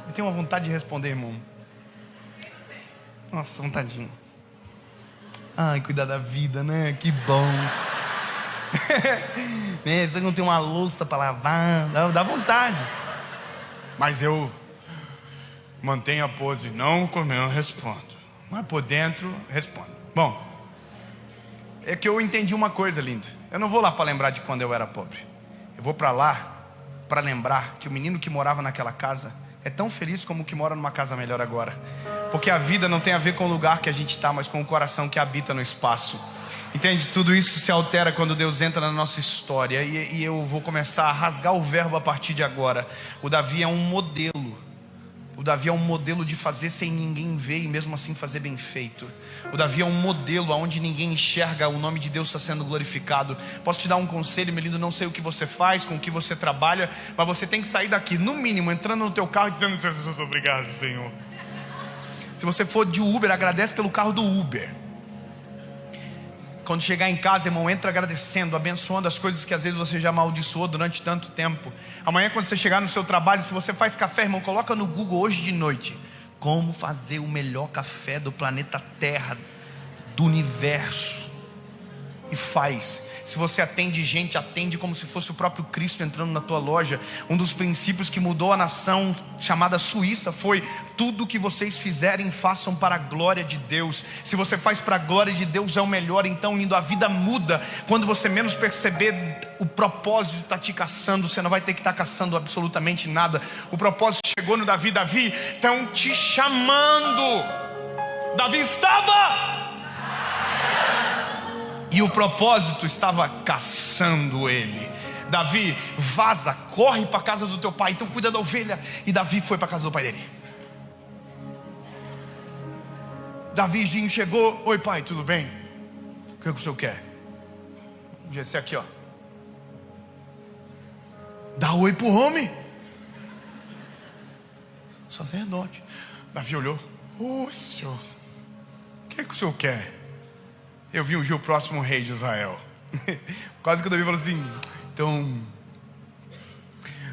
Eu tenho uma vontade de responder, irmão. Nossa, vontadinho. Ai, cuidar da vida, né? Que bom. Você não tem uma louça para lavar, dá vontade. Mas eu mantenho a pose. Não comendo, eu respondo. Mas por dentro, respondo. Bom, é que eu entendi uma coisa, lindo. Eu não vou lá para lembrar de quando eu era pobre. Eu vou para lá para lembrar que o menino que morava naquela casa é tão feliz como o que mora numa casa melhor agora. Porque a vida não tem a ver com o lugar que a gente está, mas com o coração que habita no espaço. Entende? Tudo isso se altera quando Deus entra na nossa história. E eu vou começar a rasgar o verbo a partir de agora. O Davi é um modelo. O Davi é um modelo de fazer sem ninguém ver e mesmo assim fazer bem feito. O Davi é um modelo onde ninguém enxerga, o nome de Deus está sendo glorificado. Posso te dar um conselho, meu lindo? Não sei o que você faz, com o que você trabalha, mas você tem que sair daqui, no mínimo, entrando no teu carro e dizendo: Jesus, obrigado, Senhor. Se você for de Uber, agradece pelo carro do Uber. Quando chegar em casa, irmão, entra agradecendo, abençoando as coisas que às vezes você já amaldiçoou durante tanto tempo. Amanhã, quando você chegar no seu trabalho, se você faz café, irmão, coloca no Google hoje de noite: como fazer o melhor café do planeta Terra, do universo. E faz. Se você atende gente, atende como se fosse o próprio Cristo entrando na tua loja. Um dos princípios que mudou a nação chamada Suíça foi: tudo que vocês fizerem, façam para a glória de Deus. Se você faz para a glória de Deus, é o melhor. Então, lindo, a vida muda. Quando você menos perceber, o propósito está te caçando. Você não vai ter que estar caçando absolutamente nada. O propósito chegou no Davi. Davi, estão te chamando. Davi estava... e o propósito estava caçando ele. Davi, vaza, corre para a casa do teu pai, então cuida da ovelha. E Davi foi para a casa do pai dele. Davizinho chegou: oi pai, tudo bem? O que o senhor quer? Esse aqui, ó. Dá oi pro homem. Sacerdote. Davi olhou: ô senhor, o que o senhor quer? Eu vim ungir o próximo rei de Israel. Quase que o Davi falou assim: então,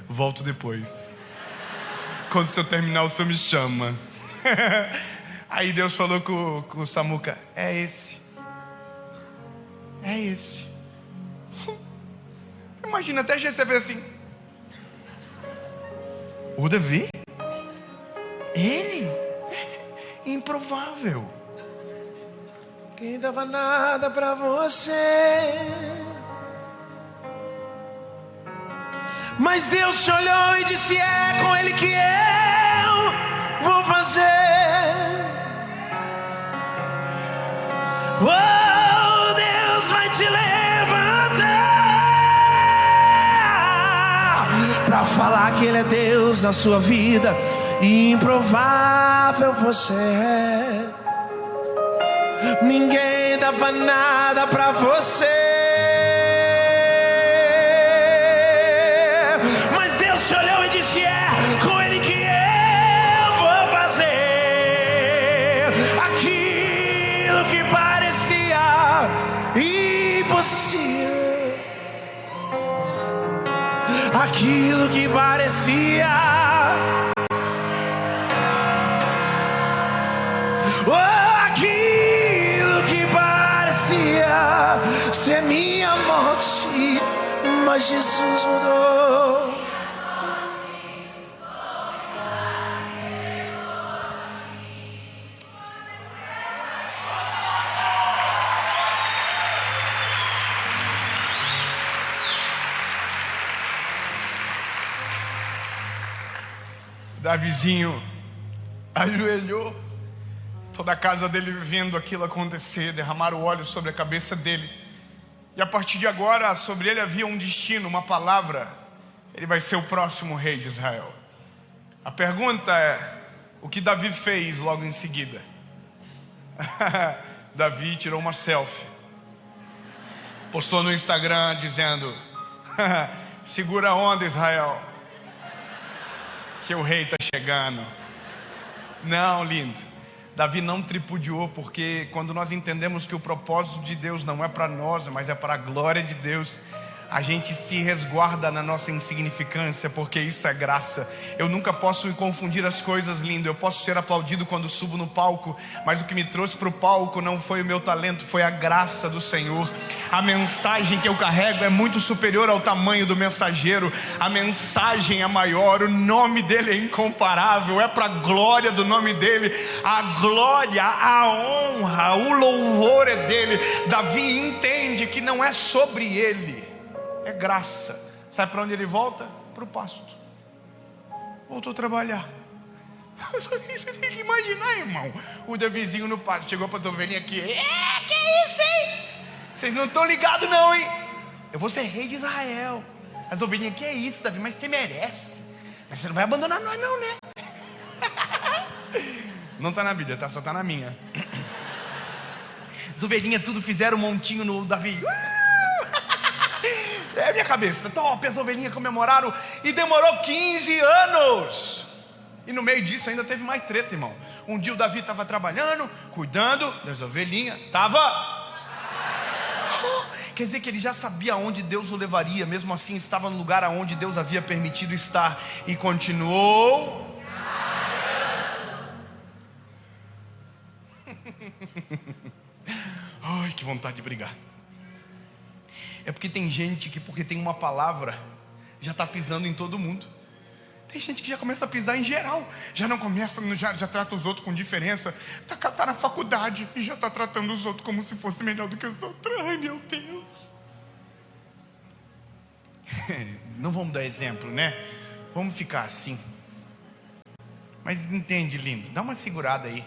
volto depois. Quando o senhor terminar, o senhor me chama. Aí Deus falou com o Samuca: é esse. É esse. Imagina, até você fez assim: o Davi? Ele? Improvável. Quem dava nada pra você, mas Deus te olhou e disse: é com ele que eu vou fazer. Oh, Deus vai te levantar pra falar que ele é Deus na sua vida. Improvável você é. Ninguém dava nada pra você, mas Deus te olhou e disse: é com ele que eu vou fazer aquilo que parecia impossível, aquilo que parecia ser minha morte, mas Jesus mudou. Davizinho ajoelhou, toda a casa dele vendo aquilo acontecer, derramaram óleo sobre a cabeça dele. E a partir de agora, sobre ele havia um destino, uma palavra: ele vai ser o próximo rei de Israel. A pergunta é: o que Davi fez logo em seguida? Davi tirou uma selfie, postou no Instagram dizendo: Segura a onda, Israel, que o rei está chegando. Não, lindo. Davi não tripudiou, porque quando nós entendemos que o propósito de Deus não é para nós, mas é para a glória de Deus, a gente se resguarda na nossa insignificância, porque isso é graça. Eu nunca posso confundir as coisas, lindo. Eu posso ser aplaudido quando subo no palco, mas o que me trouxe para o palco não foi o meu talento, foi a graça do Senhor. A mensagem que eu carrego é muito superior ao tamanho do mensageiro. A mensagem é maior, o nome dele é incomparável, é para a glória do nome dele. A glória, a honra, o louvor é dele. Davi entende que não é sobre ele, é graça. Sabe para onde ele volta? Para o pasto. Voltou a trabalhar. Você tem que imaginar, irmão, o Davizinho no pasto. Chegou para as ovelhinhas aqui. Que isso, hein? Vocês não estão ligados não, hein? Eu vou ser rei de Israel. As ovelhinhas, que é isso, Davi? Mas você merece. Mas você não vai abandonar nós não, né? Não está na Bíblia, tá? Só está na minha. As ovelhinhas tudo fizeram um montinho no Davi. É a minha cabeça. Top, as ovelhinhas comemoraram. E demorou 15 anos. E no meio disso ainda teve mais treta, irmão. Um dia o Davi estava trabalhando, cuidando das ovelhinhas. Quer dizer que ele já sabia aonde Deus o levaria. Mesmo assim estava no lugar aonde Deus havia permitido estar. E continuou. Ai, que vontade de brigar. É porque tem gente que, porque tem uma palavra, já está pisando em todo mundo. Tem gente que já começa a pisar em geral. Já não começa, já trata os outros com diferença. Tá na faculdade e já está tratando os outros como se fosse melhor do que os outros. Ai, meu Deus. Não vamos dar exemplo, né? Vamos ficar assim. Mas entende, lindo, dá uma segurada aí.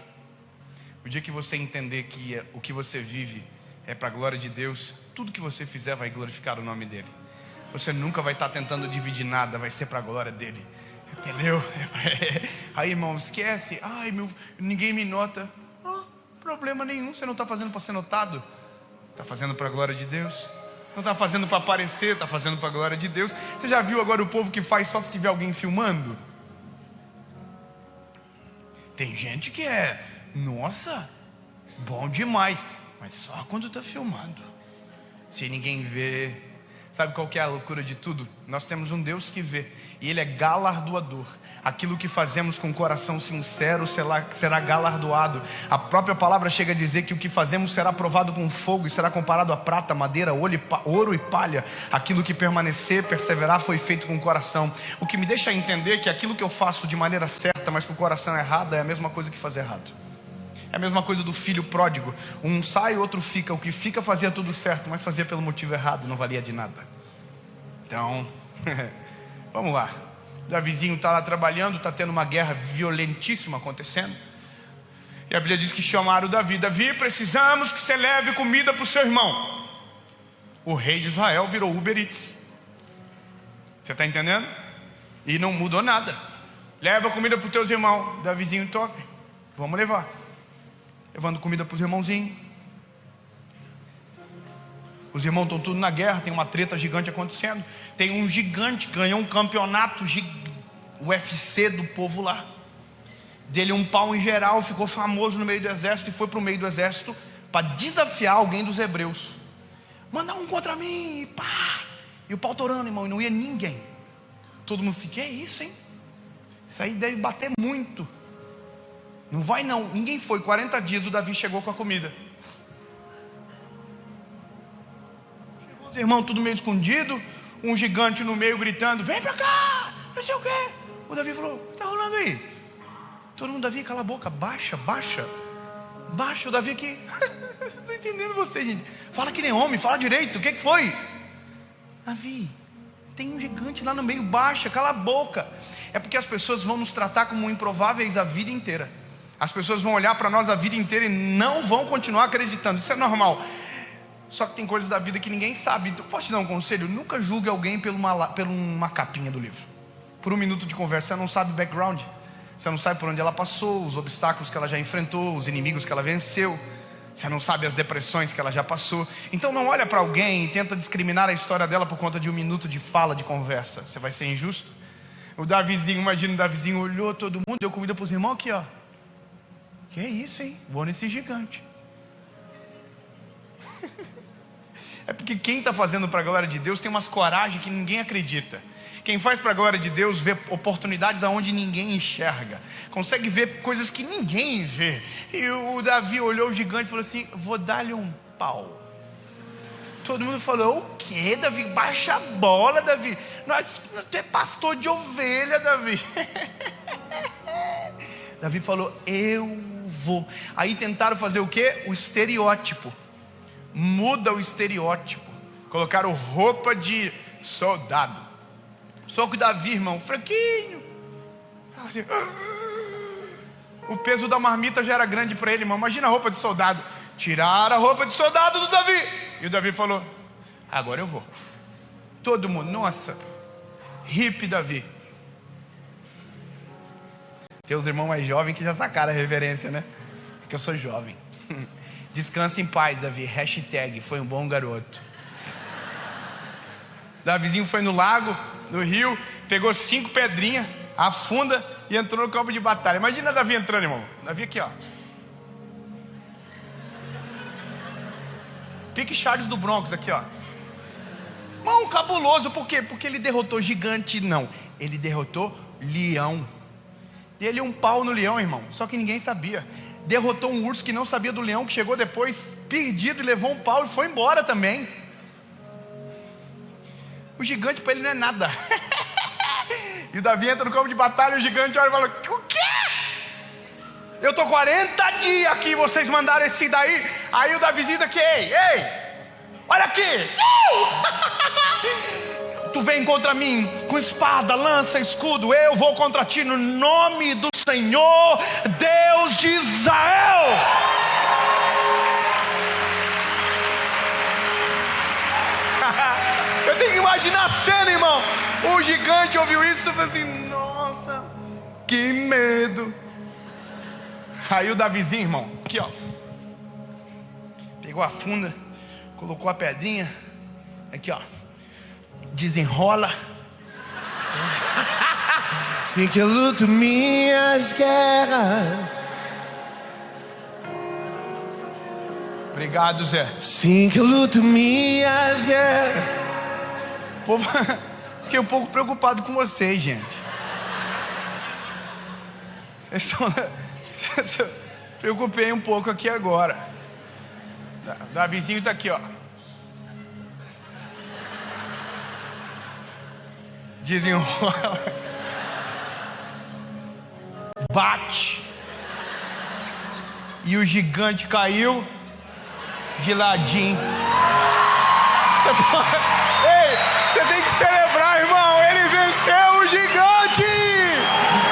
O dia que você entender que o que você vive é para a glória de Deus, tudo que você fizer vai glorificar o nome dele. Você nunca vai estar tentando dividir nada, vai ser para a glória dele. Entendeu? Aí, irmão, esquece. Ai, ninguém me nota. Problema nenhum, você não está fazendo para ser notado. Está fazendo para a glória de Deus. Não está fazendo para aparecer, está fazendo para a glória de Deus. Você já viu agora o povo que faz só se tiver alguém filmando? Tem gente que nossa, bom demais, mas só quando está filmando. Se ninguém vê. Sabe qual que é a loucura de tudo? Nós temos um Deus que vê, e Ele é galardoador. Aquilo que fazemos com coração sincero será galardoado. A própria palavra chega a dizer que o que fazemos será provado com fogo, e será comparado a prata, madeira, ouro e palha. Aquilo que permanecer, perseverar, foi feito com o coração. O que me deixa entender que aquilo que eu faço de maneira certa, mas com o coração errado, é a mesma coisa que fazer errado. É a mesma coisa do filho pródigo. Um sai, o outro fica. O que fica fazia tudo certo, mas fazia pelo motivo errado, não valia de nada. Então, vamos lá. O Davizinho está lá trabalhando, está tendo uma guerra violentíssima acontecendo. E a Bíblia diz que chamaram o Davi. Davi, precisamos que você leve comida para o seu irmão. O rei de Israel virou Uber Eats. Você está entendendo? E não mudou nada. Leva comida para os teus irmãos. Davizinho, top, vamos levar. Levando comida para os irmãozinhos. Os irmãos estão tudo na guerra. Tem uma treta gigante acontecendo. Tem um gigante que ganhou um campeonato UFC do povo lá. Dele um pau em geral. Ficou famoso no meio do exército. E foi para o meio do exército para desafiar alguém dos hebreus. Manda um contra mim. E pá. E o pau torando, irmão. E não ia ninguém. Todo mundo assim, que é isso, hein? Isso aí deve bater muito. Não vai não, ninguém foi. 40 dias o Davi chegou com a comida. Os irmãos tudo meio escondido. Um gigante no meio gritando, vem pra cá, não sei o quê. O Davi falou, o que tá rolando aí? Todo mundo, Davi, cala a boca, baixa. O Davi aqui. Não estou entendendo você, gente. Fala que nem homem, fala direito, o que foi? Davi, tem um gigante lá no meio, baixa, cala a boca. É porque as pessoas vão nos tratar como improváveis a vida inteira. As pessoas vão olhar para nós a vida inteira e não vão continuar acreditando. Isso é normal. Só que tem coisas da vida que ninguém sabe. Então, posso te dar um conselho? Nunca julgue alguém por uma capinha do livro. Por um minuto de conversa, você não sabe o background. Você não sabe por onde ela passou, os obstáculos que ela já enfrentou, os inimigos que ela venceu. Você não sabe as depressões que ela já passou. Então não olha para alguém e tenta discriminar a história dela por conta de um minuto de fala, de conversa. Você vai ser injusto. O Davizinho, imagina o Davizinho olhou todo mundo, deu comida para os irmãos aqui, ó. Que isso, hein? Vou nesse gigante. É porque quem está fazendo para a glória de Deus tem umas coragem que ninguém acredita. Quem faz para a glória de Deus vê oportunidades aonde ninguém enxerga, consegue ver coisas que ninguém vê. E o Davi olhou o gigante e falou assim: vou dar-lhe um pau. Todo mundo falou: o que, Davi? Baixa a bola, Davi. Tu é pastor de ovelha, Davi. Davi falou: eu vou. Aí tentaram fazer o que? O estereótipo. Muda o estereótipo. Colocaram roupa de soldado. Só que o Davi, irmão, fraquinho. Assim, o peso da marmita já era grande para ele, irmão. Imagina a roupa de soldado. Tiraram a roupa de soldado do Davi. E o Davi falou: agora eu vou. Todo mundo, nossa, hippie Davi. Tem os irmãos mais jovens que já sacaram a referência, né? Porque eu sou jovem. Descansa em paz, Davi. Hashtag foi um bom garoto. Davizinho foi no lago, no rio, pegou 5 pedrinhas, afunda e entrou no campo de batalha. Imagina Davi entrando, irmão. Davi aqui, ó. Pique Charles do Broncos aqui, ó. Irmão, cabuloso. Por quê? Porque ele derrotou gigante, não. Ele derrotou leão. Dele um pau no leão, irmão. Só que ninguém sabia. Derrotou um urso que não sabia do leão, que chegou depois perdido e levou um pau e foi embora também. O gigante para ele não é nada. E o Davi entra no campo de batalha e o gigante olha e fala: o quê? Eu tô 40 dias aqui, vocês mandaram esse daí. Aí o Davizinho daqui: ei, olha aqui. Tu vem contra mim com espada, lança, escudo. Eu vou contra ti no nome do Senhor, Deus de Israel. Eu tenho que imaginar a cena, irmão. O gigante ouviu isso e falou assim: nossa, que medo. Aí o Davizinho, irmão, aqui ó, pegou a funda, colocou a pedrinha, aqui ó, desenrola. Sim que eu luto minhas guerras. Obrigado, Zé. Sim que eu luto minhas guerras. Povo, fiquei um pouco preocupado com vocês, gente. Preocupei um pouco aqui agora. Davizinho tá aqui, ó. Desenrola. Bate. E o gigante caiu de ladinho. Você tem que celebrar, irmão. Ele venceu o gigante.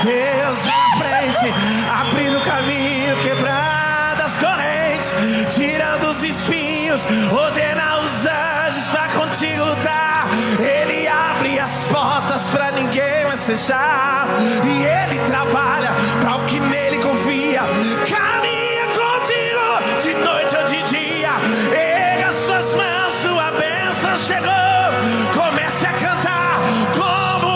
Deus na frente, abrindo caminho, quebrando as correntes, tirando os espinhos, ordena os anjos pra contigo lutar. Ele abre as portas pra ninguém mais fechar, e ele trabalha pra o que nele confia. Caminha contigo de noite ou de dia. Erga suas mãos, sua bênção chegou. Comece a cantar como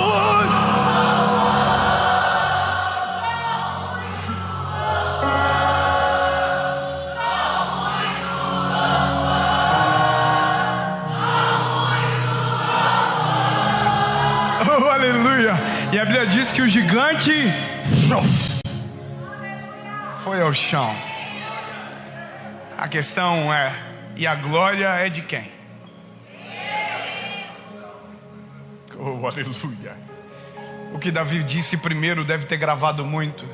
oh, aleluia. E a Bíblia diz que o gigante foi ao chão. A questão é: e a glória é de quem? Oh, aleluia. O que Davi disse primeiro deve ter gravado muito.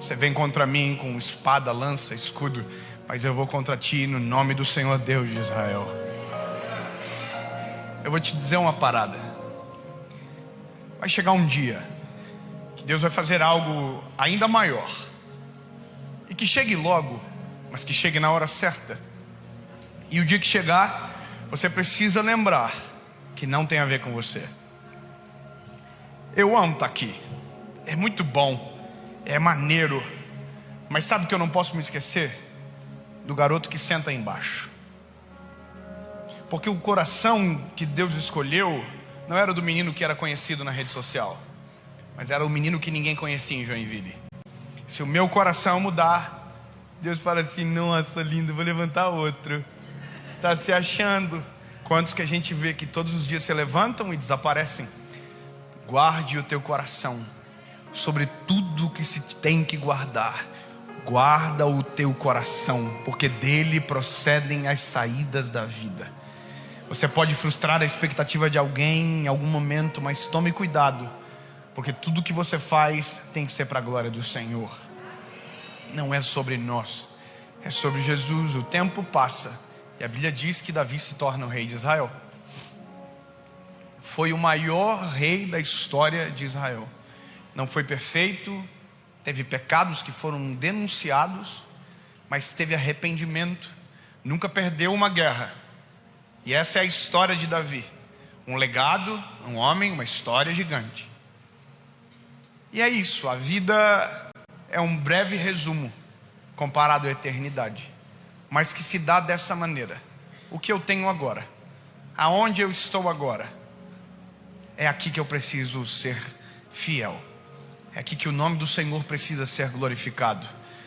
Você vem contra mim com espada, lança, escudo, mas eu vou contra ti no nome do Senhor Deus de Israel. Eu vou te dizer uma parada. Vai chegar um dia que Deus vai fazer algo ainda maior. E que chegue logo, mas que chegue na hora certa. E o dia que chegar, você precisa lembrar que não tem a ver com você. Eu amo estar aqui. É muito bom. É maneiro. Mas sabe o que eu não posso me esquecer? do garoto que senta aí embaixo. Porque o coração que Deus escolheu não era do menino que era conhecido na rede social, mas era o menino que ninguém conhecia em Joinville. Se o meu coração mudar, Deus fala assim: nossa, lindo, vou levantar outro. Está se achando. Quantos que a gente vê que todos os dias se levantam e desaparecem? Guarde o teu coração. Sobre tudo que se tem que guardar, guarda o teu coração, porque dele procedem as saídas da vida. Você pode frustrar a expectativa de alguém em algum momento, mas tome cuidado, porque tudo que você faz tem que ser para a glória do Senhor. Não é sobre nós, é sobre Jesus. O tempo passa e a Bíblia diz que Davi se torna o rei de Israel. Foi o maior rei da história de Israel. Não foi perfeito, teve pecados que foram denunciados, mas teve arrependimento, nunca perdeu uma guerra. E essa é a história de Davi. Um legado, um homem, uma história gigante. E é isso, a vida é um breve resumo comparado à eternidade, mas que se dá dessa maneira. O que eu tenho agora, aonde eu estou agora, é aqui que eu preciso ser fiel. É aqui que o nome do Senhor precisa ser glorificado.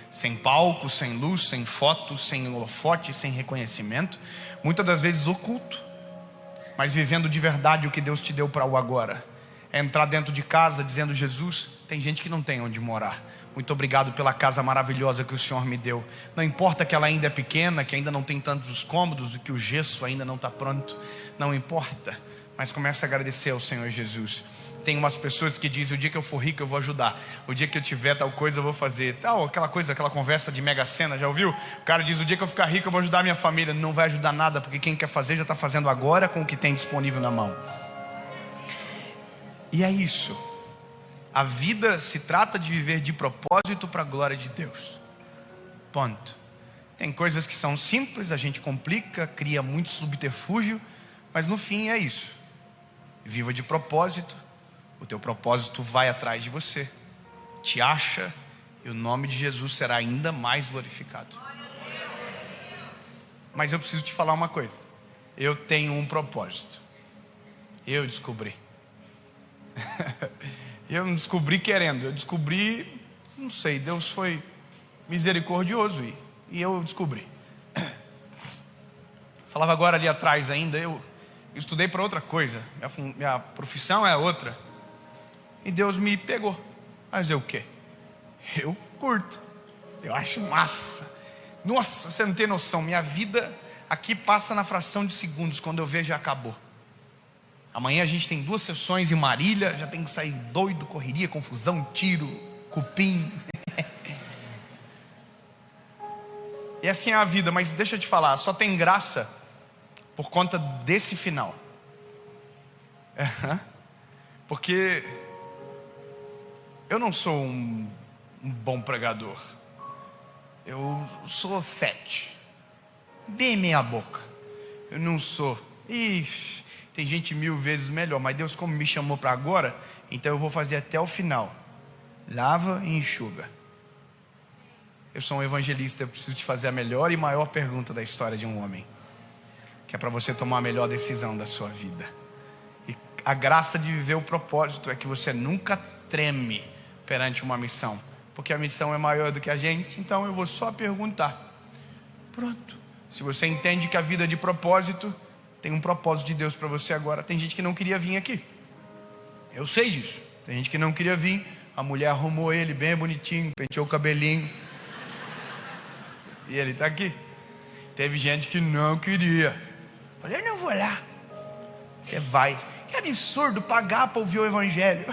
Sem palco, sem luz, sem foto, sem holofote, sem reconhecimento. Muitas das vezes oculto, mas vivendo de verdade o que Deus te deu para o agora. É entrar dentro de casa dizendo: Jesus, tem gente que não tem onde morar. Muito obrigado pela casa maravilhosa que o Senhor me deu. Não importa que ela ainda é pequena, que ainda não tem tantos os cômodos, que o gesso ainda não está pronto. Não importa, mas comece a agradecer ao Senhor Jesus. Tem umas pessoas que dizem: o dia que eu for rico eu vou ajudar, o dia que eu tiver tal coisa eu vou fazer tal, aquela coisa, aquela conversa de mega sena, já ouviu? O cara diz: o dia que eu ficar rico eu vou ajudar a minha família. Não vai ajudar nada, porque quem quer fazer já está fazendo agora com o que tem disponível na mão. E é isso. A vida se trata de viver de propósito para a glória de Deus. Ponto. Tem coisas que são simples, a gente complica, cria muito subterfúgio, mas no fim é isso. Viva de propósito. O teu propósito vai atrás de você, te acha, e o nome de Jesus será ainda mais glorificado. Mas eu preciso te falar uma coisa. Eu tenho um propósito. Eu descobri. Eu não descobri querendo, eu descobri, não sei, Deus foi misericordioso e eu descobri. Falava agora ali atrás ainda, eu estudei para outra coisa, minha profissão é outra. E Deus me pegou. Mas o quê? Eu curto. Eu acho massa. Nossa, você não tem noção. Minha vida aqui passa na fração de segundos. Quando eu vejo, já acabou. Amanhã a gente tem 2 sessões em Marília. Já tem que sair doido, correria, confusão, tiro, cupim. E assim é a vida. Mas deixa eu te falar, só tem graça por conta desse final. Porque eu não sou um bom pregador. Eu sou 7. Bem meia boca. Eu não sou. Ixi, tem gente 1000 vezes melhor. Mas Deus, como me chamou para agora, então eu vou fazer até o final. Lava e enxuga. Eu sou um evangelista. Eu preciso te fazer a melhor e maior pergunta da história de um homem, que é para você tomar a melhor decisão da sua vida. E a graça de viver o propósito é que você nunca treme perante uma missão, porque a missão é maior do que a gente. Então eu vou só perguntar. Pronto. Se você entende que a vida é de propósito, tem um propósito de Deus para você agora. Tem gente que não queria vir aqui, eu sei disso. Tem gente que não queria vir. A mulher arrumou ele bem bonitinho, penteou o cabelinho e ele está aqui. Teve gente que não queria. Falei: eu não vou lá. Você vai. Que absurdo pagar para ouvir o evangelho.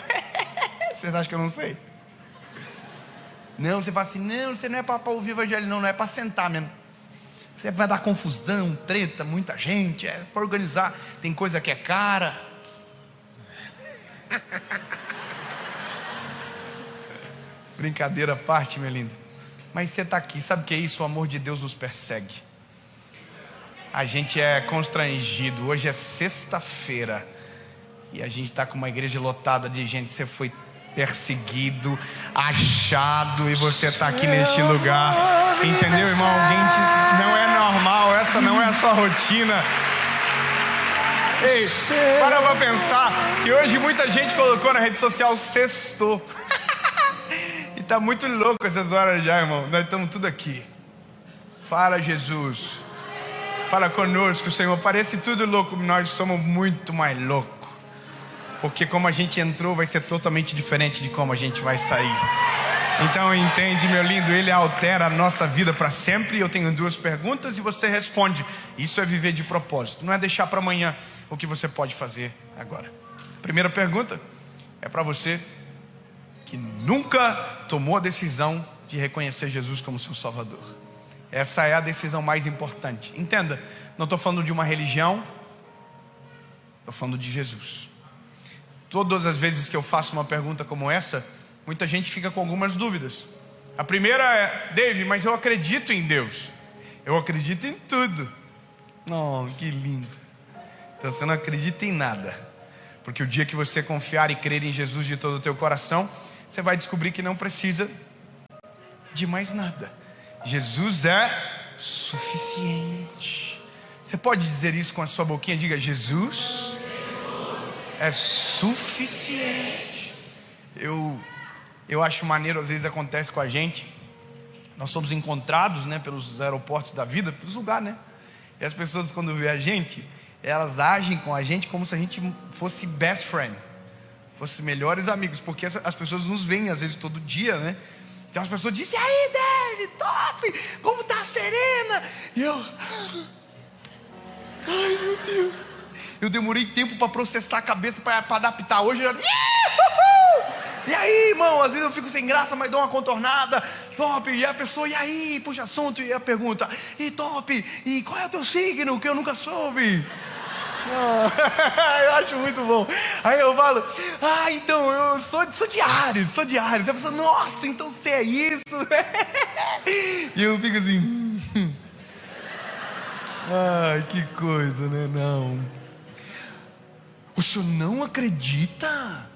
Vocês acham que eu não sei? Não, você fala assim: não, você não é para ouvir o evangelho, não é para sentar mesmo. Você vai dar confusão, treta, muita gente, é para organizar. Tem coisa que é cara. Brincadeira à parte, meu lindo. Mas você está aqui, sabe o que é isso? O amor de Deus nos persegue. A gente é constrangido. Hoje é sexta-feira e a gente está com uma igreja lotada de gente. Você foi perseguido, achado, e você está aqui neste lugar. Entendeu, irmão? Não é normal, essa não é a sua rotina. Ei, para pra pensar que hoje muita gente colocou na rede social sextou. E tá muito louco essas horas já, irmão. Nós estamos tudo aqui. Fala, Jesus. Fala conosco, Senhor. Parece tudo louco, nós somos muito mais loucos. Porque como a gente entrou vai ser totalmente diferente de como a gente vai sair. Então entende, meu lindo, Ele altera a nossa vida para sempre. Eu tenho 2 perguntas e você responde. Isso é viver de propósito, não é deixar para amanhã o que você pode fazer agora. Primeira pergunta é para você que nunca tomou a decisão de reconhecer Jesus como seu Salvador. Essa é a decisão mais importante. Entenda, não estou falando de uma religião, estou falando de Jesus. Todas as vezes que eu faço uma pergunta como essa, muita gente fica com algumas dúvidas. A primeira é: Dave, mas eu acredito em Deus. Eu acredito em tudo. Oh, que lindo. Então você não acredita em nada. Porque o dia que você confiar e crer em Jesus de todo o teu coração, você vai descobrir que não precisa de mais nada. Jesus é suficiente. Você pode dizer isso com a sua boquinha? Diga: Jesus é suficiente. Eu acho maneiro, às vezes acontece com a gente. Nós somos encontrados, né, pelos aeroportos da vida, pelos lugares, né? E as pessoas, quando vê a gente, elas agem com a gente como se a gente fosse best friend, fosse melhores amigos, porque as pessoas nos veem às vezes todo dia, né? Então as pessoas dizem: e aí, Dave, top, como tá a Serena? E eu, ai meu Deus, eu demorei tempo para processar a cabeça, para adaptar. Hoje eu, e aí, irmão, às vezes eu fico sem graça, mas dou uma contornada, top, e a pessoa, e aí, puxa assunto, e a pergunta, e top, e qual é o teu signo, que eu nunca soube? Eu acho muito bom. Aí eu falo: então eu sou de Áries, sou de Áries. A pessoa: nossa, então você é isso. E eu fico assim, ai, que coisa, né? Não. O senhor não acredita?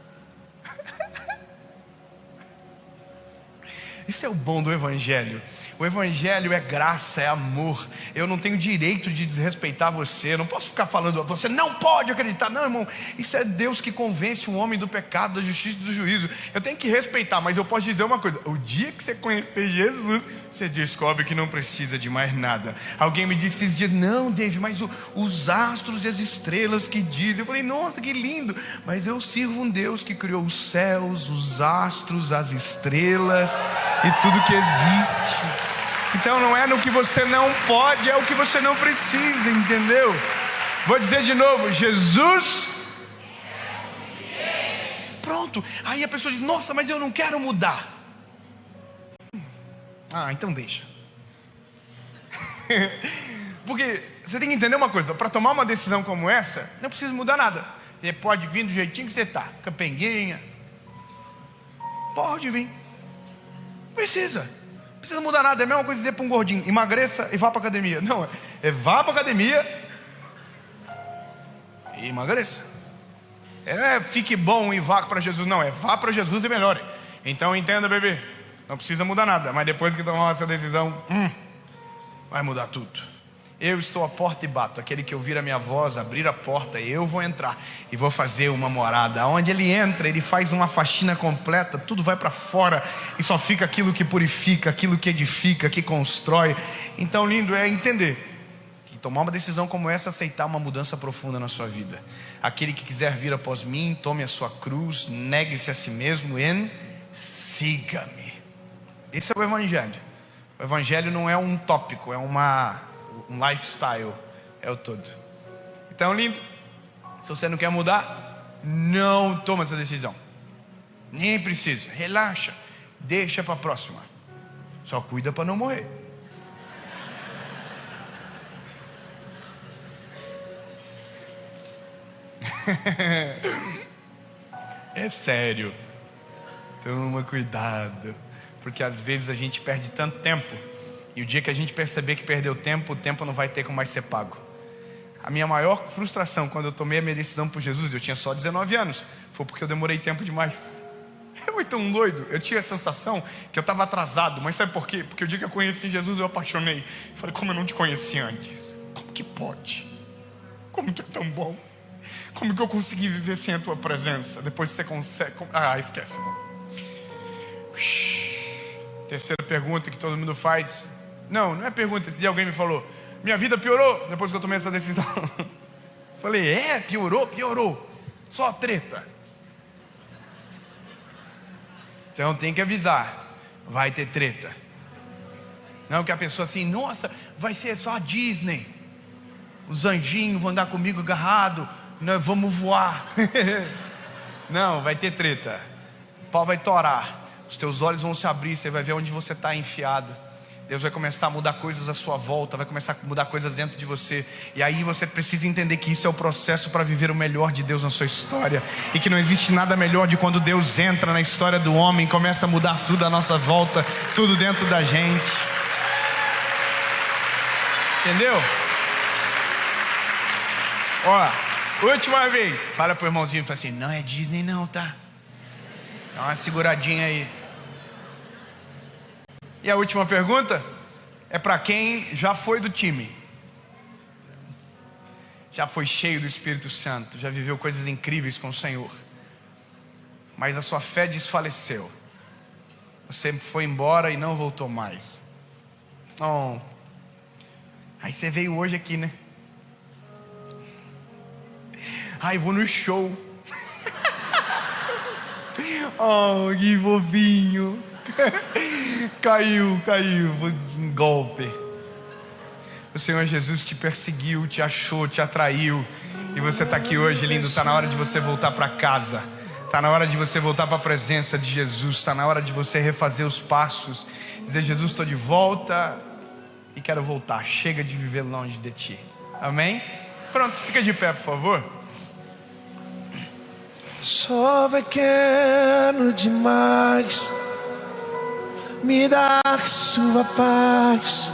Isso é o bom do Evangelho. O Evangelho é graça, é amor. Eu não tenho direito de desrespeitar você. Eu não posso ficar falando: você não pode acreditar. Não, irmão, isso é Deus que convence o homem do pecado, da justiça e do juízo. Eu tenho que respeitar, mas eu posso dizer uma coisa: o dia que você conhecer Jesus, você descobre que não precisa de mais nada. Alguém me disse esses dias: não, Dave, mas os astros e as estrelas que dizem. Eu falei: nossa, que lindo. Mas eu sirvo um Deus que criou os céus, os astros, as estrelas e tudo que existe. Então não é no que você não pode, é o que você não precisa, entendeu? Vou dizer de novo: Jesus. Pronto. Aí a pessoa diz: nossa, mas eu não quero mudar. Então deixa. Porque você tem que entender uma coisa: para tomar uma decisão como essa, não precisa mudar nada. Você pode vir do jeitinho que você está, capenguinha. Pode vir. Precisa mudar nada. É a mesma coisa dizer para um gordinho: emagreça e vá para academia. Não, vá para academia e emagreça. Fique bom e vá para Jesus. Não, vá para Jesus e melhore. Então entenda, bebê, não precisa mudar nada. Mas depois que tomar essa decisão, vai mudar tudo. Eu estou à porta e bato. Aquele que ouvir a minha voz, abrir a porta, eu vou entrar e vou fazer uma morada. Onde ele entra, ele faz uma faxina completa. Tudo vai para fora e só fica aquilo que purifica, aquilo que edifica, que constrói. Então, lindo é entender que tomar uma decisão como essa, aceitar uma mudança profunda na sua vida. Aquele que quiser vir após mim, tome a sua cruz, negue-se a si mesmo e siga-me. Esse é o Evangelho. O Evangelho não é um tópico, é um lifestyle, é o todo. Então, lindo, se você não quer mudar, não toma essa decisão. Nem precisa, relaxa, deixa para a próxima. Só cuida para não morrer. É sério. Toma cuidado, porque às vezes a gente perde tanto tempo, e o dia que a gente perceber que perdeu tempo, o tempo não vai ter como mais ser pago. A minha maior frustração quando eu tomei a minha decisão por Jesus, eu tinha só 19 anos, foi porque eu demorei tempo demais. Foi tão doido. Eu tinha a sensação que eu estava atrasado. Mas sabe por quê? Porque o dia que eu conheci Jesus, eu apaixonei. Eu falei, como eu não te conheci antes? Como que pode? Como tu é tão bom? Como que eu consegui viver sem a tua presença? Depois você consegue... esquece. Terceira pergunta que todo mundo faz. Não é pergunta. Esse dia alguém me falou, minha vida piorou depois que eu tomei essa decisão. Falei, piorou. Só treta. Então tem que avisar, vai ter treta. Não que a pessoa assim, nossa, vai ser só a Disney. Os anjinhos vão andar comigo agarrado, nós vamos voar. Não, vai ter treta. O pau vai torar. Os teus olhos vão se abrir, você vai ver onde você está enfiado. Deus vai começar a mudar coisas à sua volta, vai começar a mudar coisas dentro de você. E aí você precisa entender que isso é o processo para viver o melhor de Deus na sua história. E que não existe nada melhor de quando Deus entra na história do homem, começa a mudar tudo à nossa volta, tudo dentro da gente. Entendeu? Ó, última vez. Fala pro irmãozinho e fala assim, não é Disney não, tá? Dá uma seguradinha aí. E a última pergunta é para quem já foi do time, já foi cheio do Espírito Santo, já viveu coisas incríveis com o Senhor, mas a sua fé desfaleceu. Você foi embora e não voltou mais. Oh. Aí você veio hoje aqui, né? Ai, vou no show. Oh, que fofinho. Caiu, foi um golpe. O Senhor Jesus te perseguiu, te achou, te atraiu. E você está aqui hoje, lindo. Está na hora de você voltar para casa. Está na hora de você voltar para a presença de Jesus. Está na hora de você refazer os passos. Dizer, Jesus, estou de volta e quero voltar. Chega de viver longe de ti. Amém? Pronto, fica de pé, por favor. Sou pequeno demais, me dá sua paz,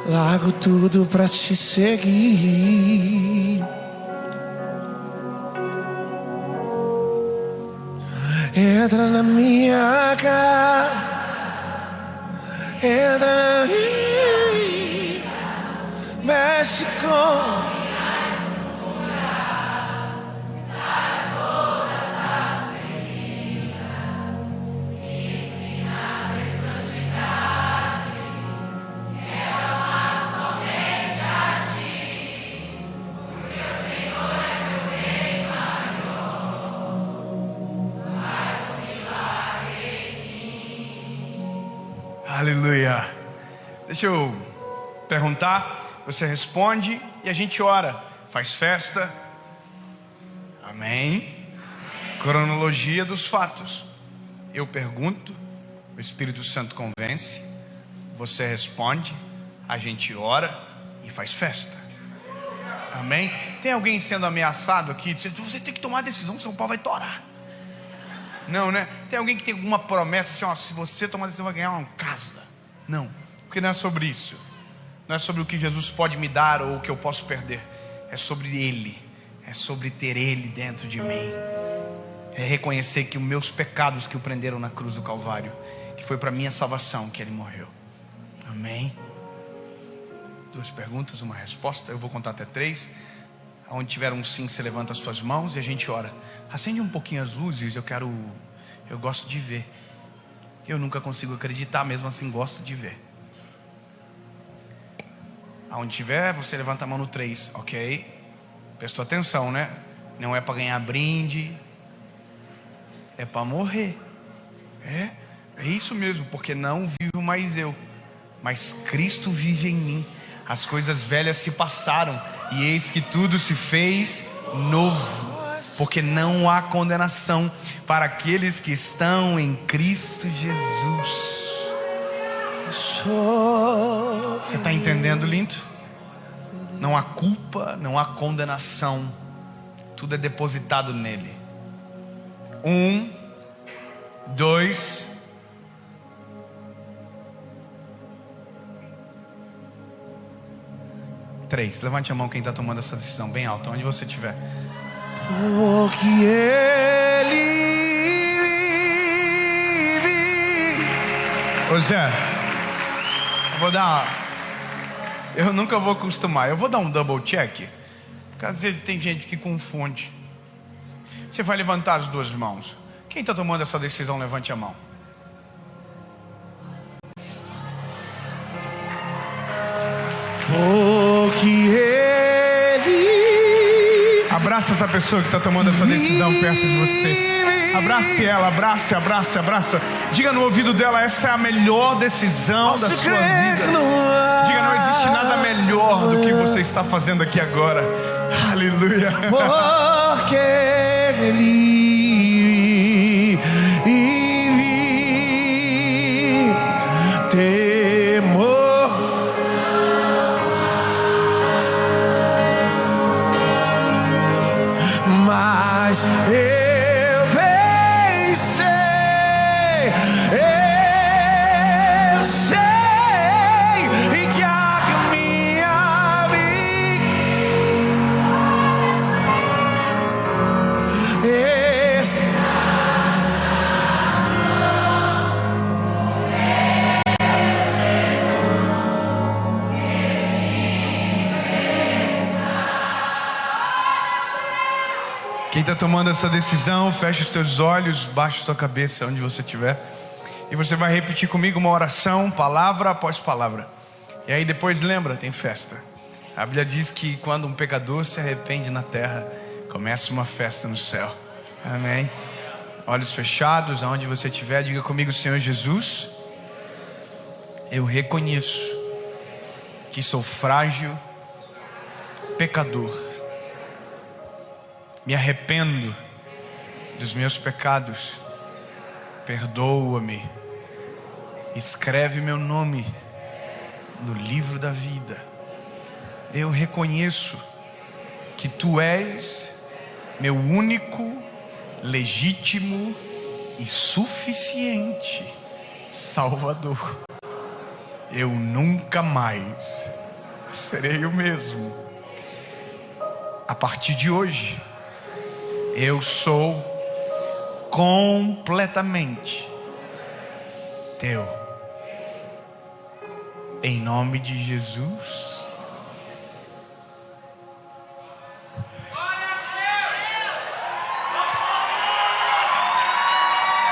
largo tudo pra te seguir. Entra na minha casa, entra na minha, mexe com Aleluia. Deixa eu perguntar, você responde e a gente ora. Faz festa. Amém. Cronologia dos fatos. Eu pergunto, o Espírito Santo convence, você responde, a gente ora e faz festa. Amém. Tem alguém sendo ameaçado aqui? Você tem que tomar a decisão, senão o pau vai torar. Não, né? Tem alguém que tem alguma promessa assim, ó, se você tomar a decisão vai ganhar uma casa. Não, porque não é sobre isso. Não é sobre o que Jesus pode me dar ou o que eu posso perder. É sobre Ele. É sobre ter Ele dentro de mim. É reconhecer que os meus pecados que o prenderam na cruz do Calvário, que foi para minha salvação que Ele morreu. Amém. 2 perguntas, uma resposta. Eu vou contar até 3. Onde tiver um sim, você levanta as suas mãos e a gente ora. Acende um pouquinho as luzes, eu gosto de ver. Eu nunca consigo acreditar, mesmo assim gosto de ver. Aonde tiver, você levanta a mão no 3, ok? Prestou atenção, né? Não é para ganhar brinde, é para morrer. É isso mesmo, porque não vivo mais eu, mas Cristo vive em mim. As coisas velhas se passaram e eis que tudo se fez novo. Porque não há condenação para aqueles que estão em Cristo Jesus. Você está entendendo, lindo? Não há culpa, não há condenação. Tudo é depositado nele. 1, 2, 3. Levante a mão quem está tomando essa decisão bem alta, onde você estiver. Porque Ele Ô Zé, eu nunca vou acostumar. Eu vou dar um double check, porque às vezes tem gente que confunde. Você vai levantar as duas mãos. Quem está tomando essa decisão, levante a mão. Abraça essa pessoa que está tomando essa decisão perto de você. Abrace ela, abraça. Diga no ouvido dela: essa é a melhor decisão da sua vida. Diga: não existe nada melhor do que você está fazendo aqui agora. Aleluia. Porque Ele temor. Mas eu pensei, eu sei que a minha vida Quem está tomando essa decisão, feche os teus olhos, baixe sua cabeça onde você estiver. E você vai repetir comigo uma oração, palavra após palavra. E aí depois lembra, tem festa. A Bíblia diz que quando um pecador se arrepende na terra, começa uma festa no céu. Amém? Olhos fechados, aonde você estiver, diga comigo: Senhor Jesus, eu reconheço que sou frágil, pecador. Me arrependo dos meus pecados. Perdoa-me. Escreve meu nome no livro da vida. Eu reconheço que Tu és meu único, legítimo e suficiente Salvador. Eu nunca mais serei o mesmo. A partir de hoje, eu sou completamente Teu. Em nome de Jesus.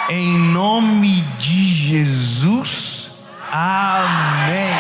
Em nome de Jesus. Amém.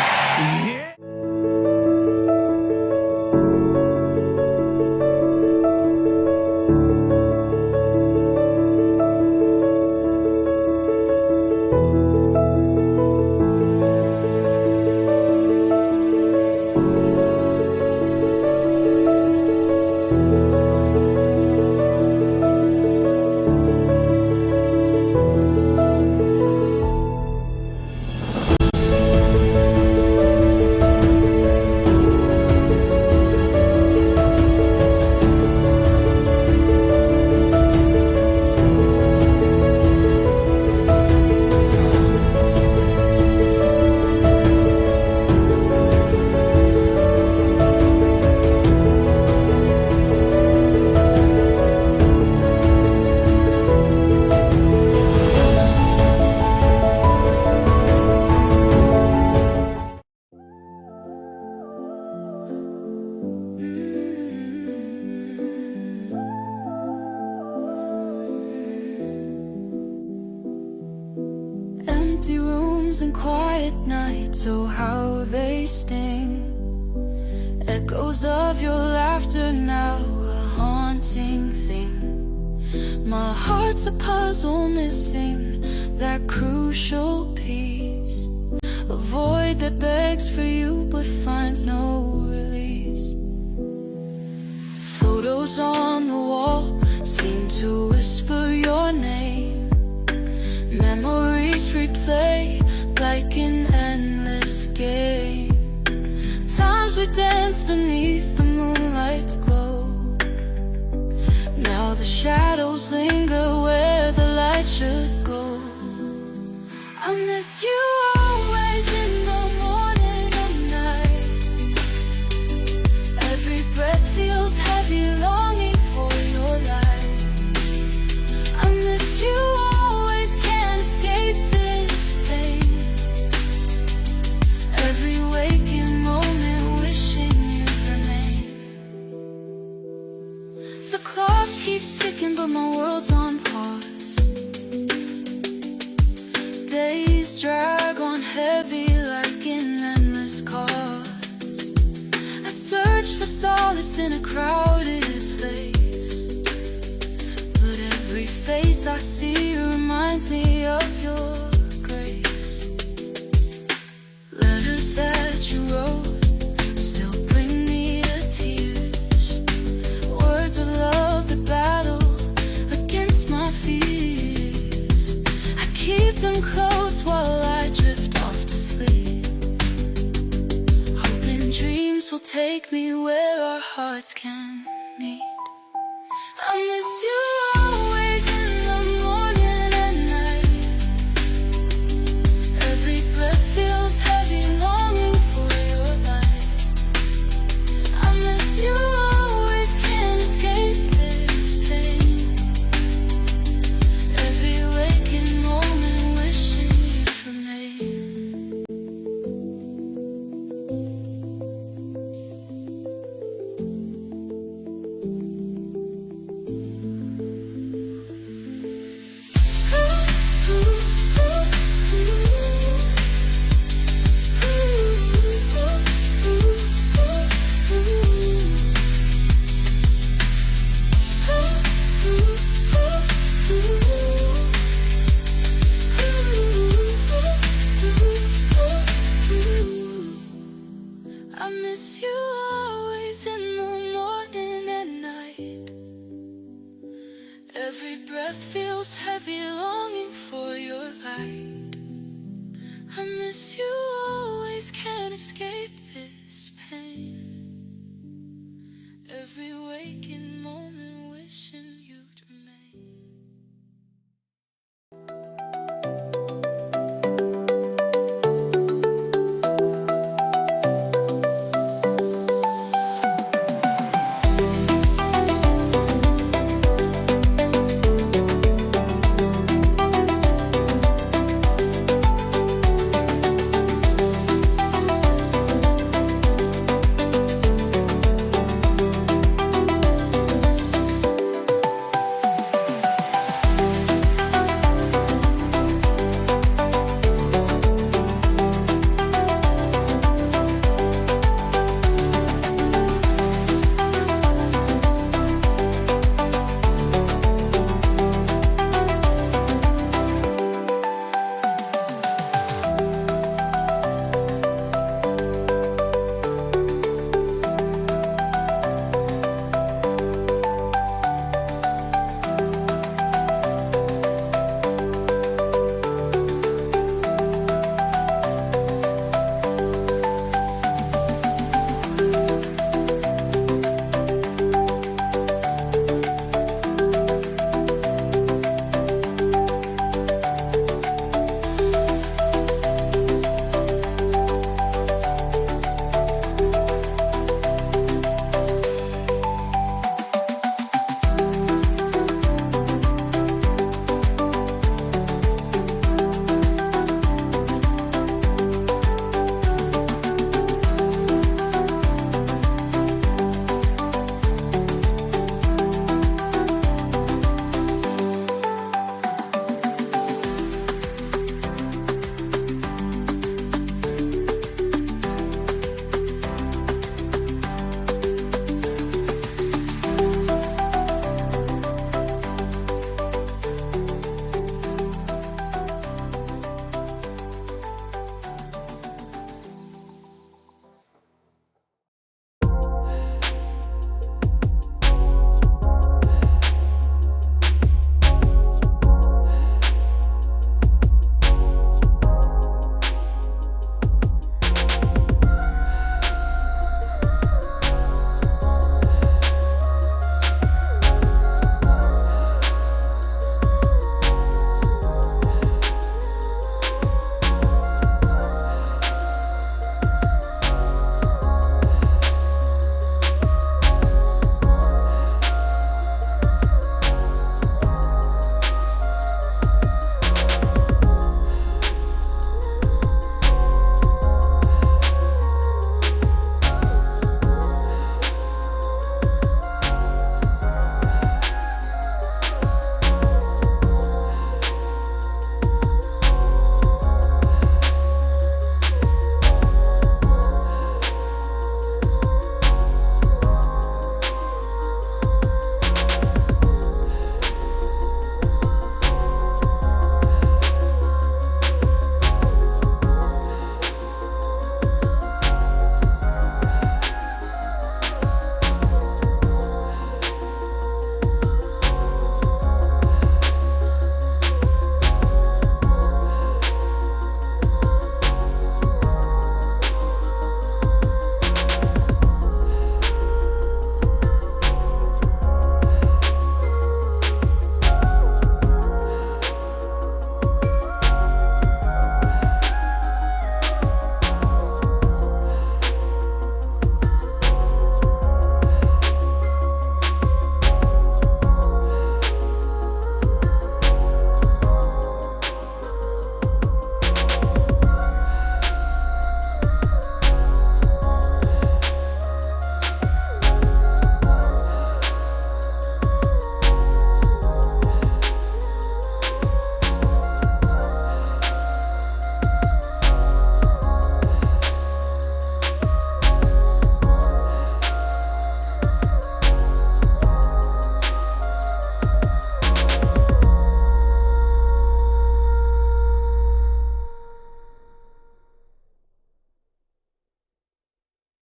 Empty rooms and quiet nights, oh how they sting. Echoes of your laughter now, a haunting thing. My heart's a puzzle missing that crucial piece. A void that begs for you but finds no release. Photos on the wall seem to whisper your name. Memories replay like an endless game. Times we danced beneath the moonlight's glow. Now the shadows linger where the light should go. I miss you always in the morning and night. Every breath feels heavy, longing for your light. I miss you always, can't escape this pain. clock keeps ticking, but my world's on pause. Days drag on heavy like an endless cause. I search for solace in a crowded place, but every face I see reminds me of your grace. Letters that you wrote still bring me to tears. Words of love that battle against my fears. I keep them close while I drift off to sleep, hoping dreams will take me where our hearts can meet. I miss you always in the morning and night. Every breath feels heavy, longing for your light. I miss you always, can't escape this pain. Every waking moment wishing you'd remain. I miss you always in the morning and night. Every breath feels heavy, longing for your light. I miss you always, can't escape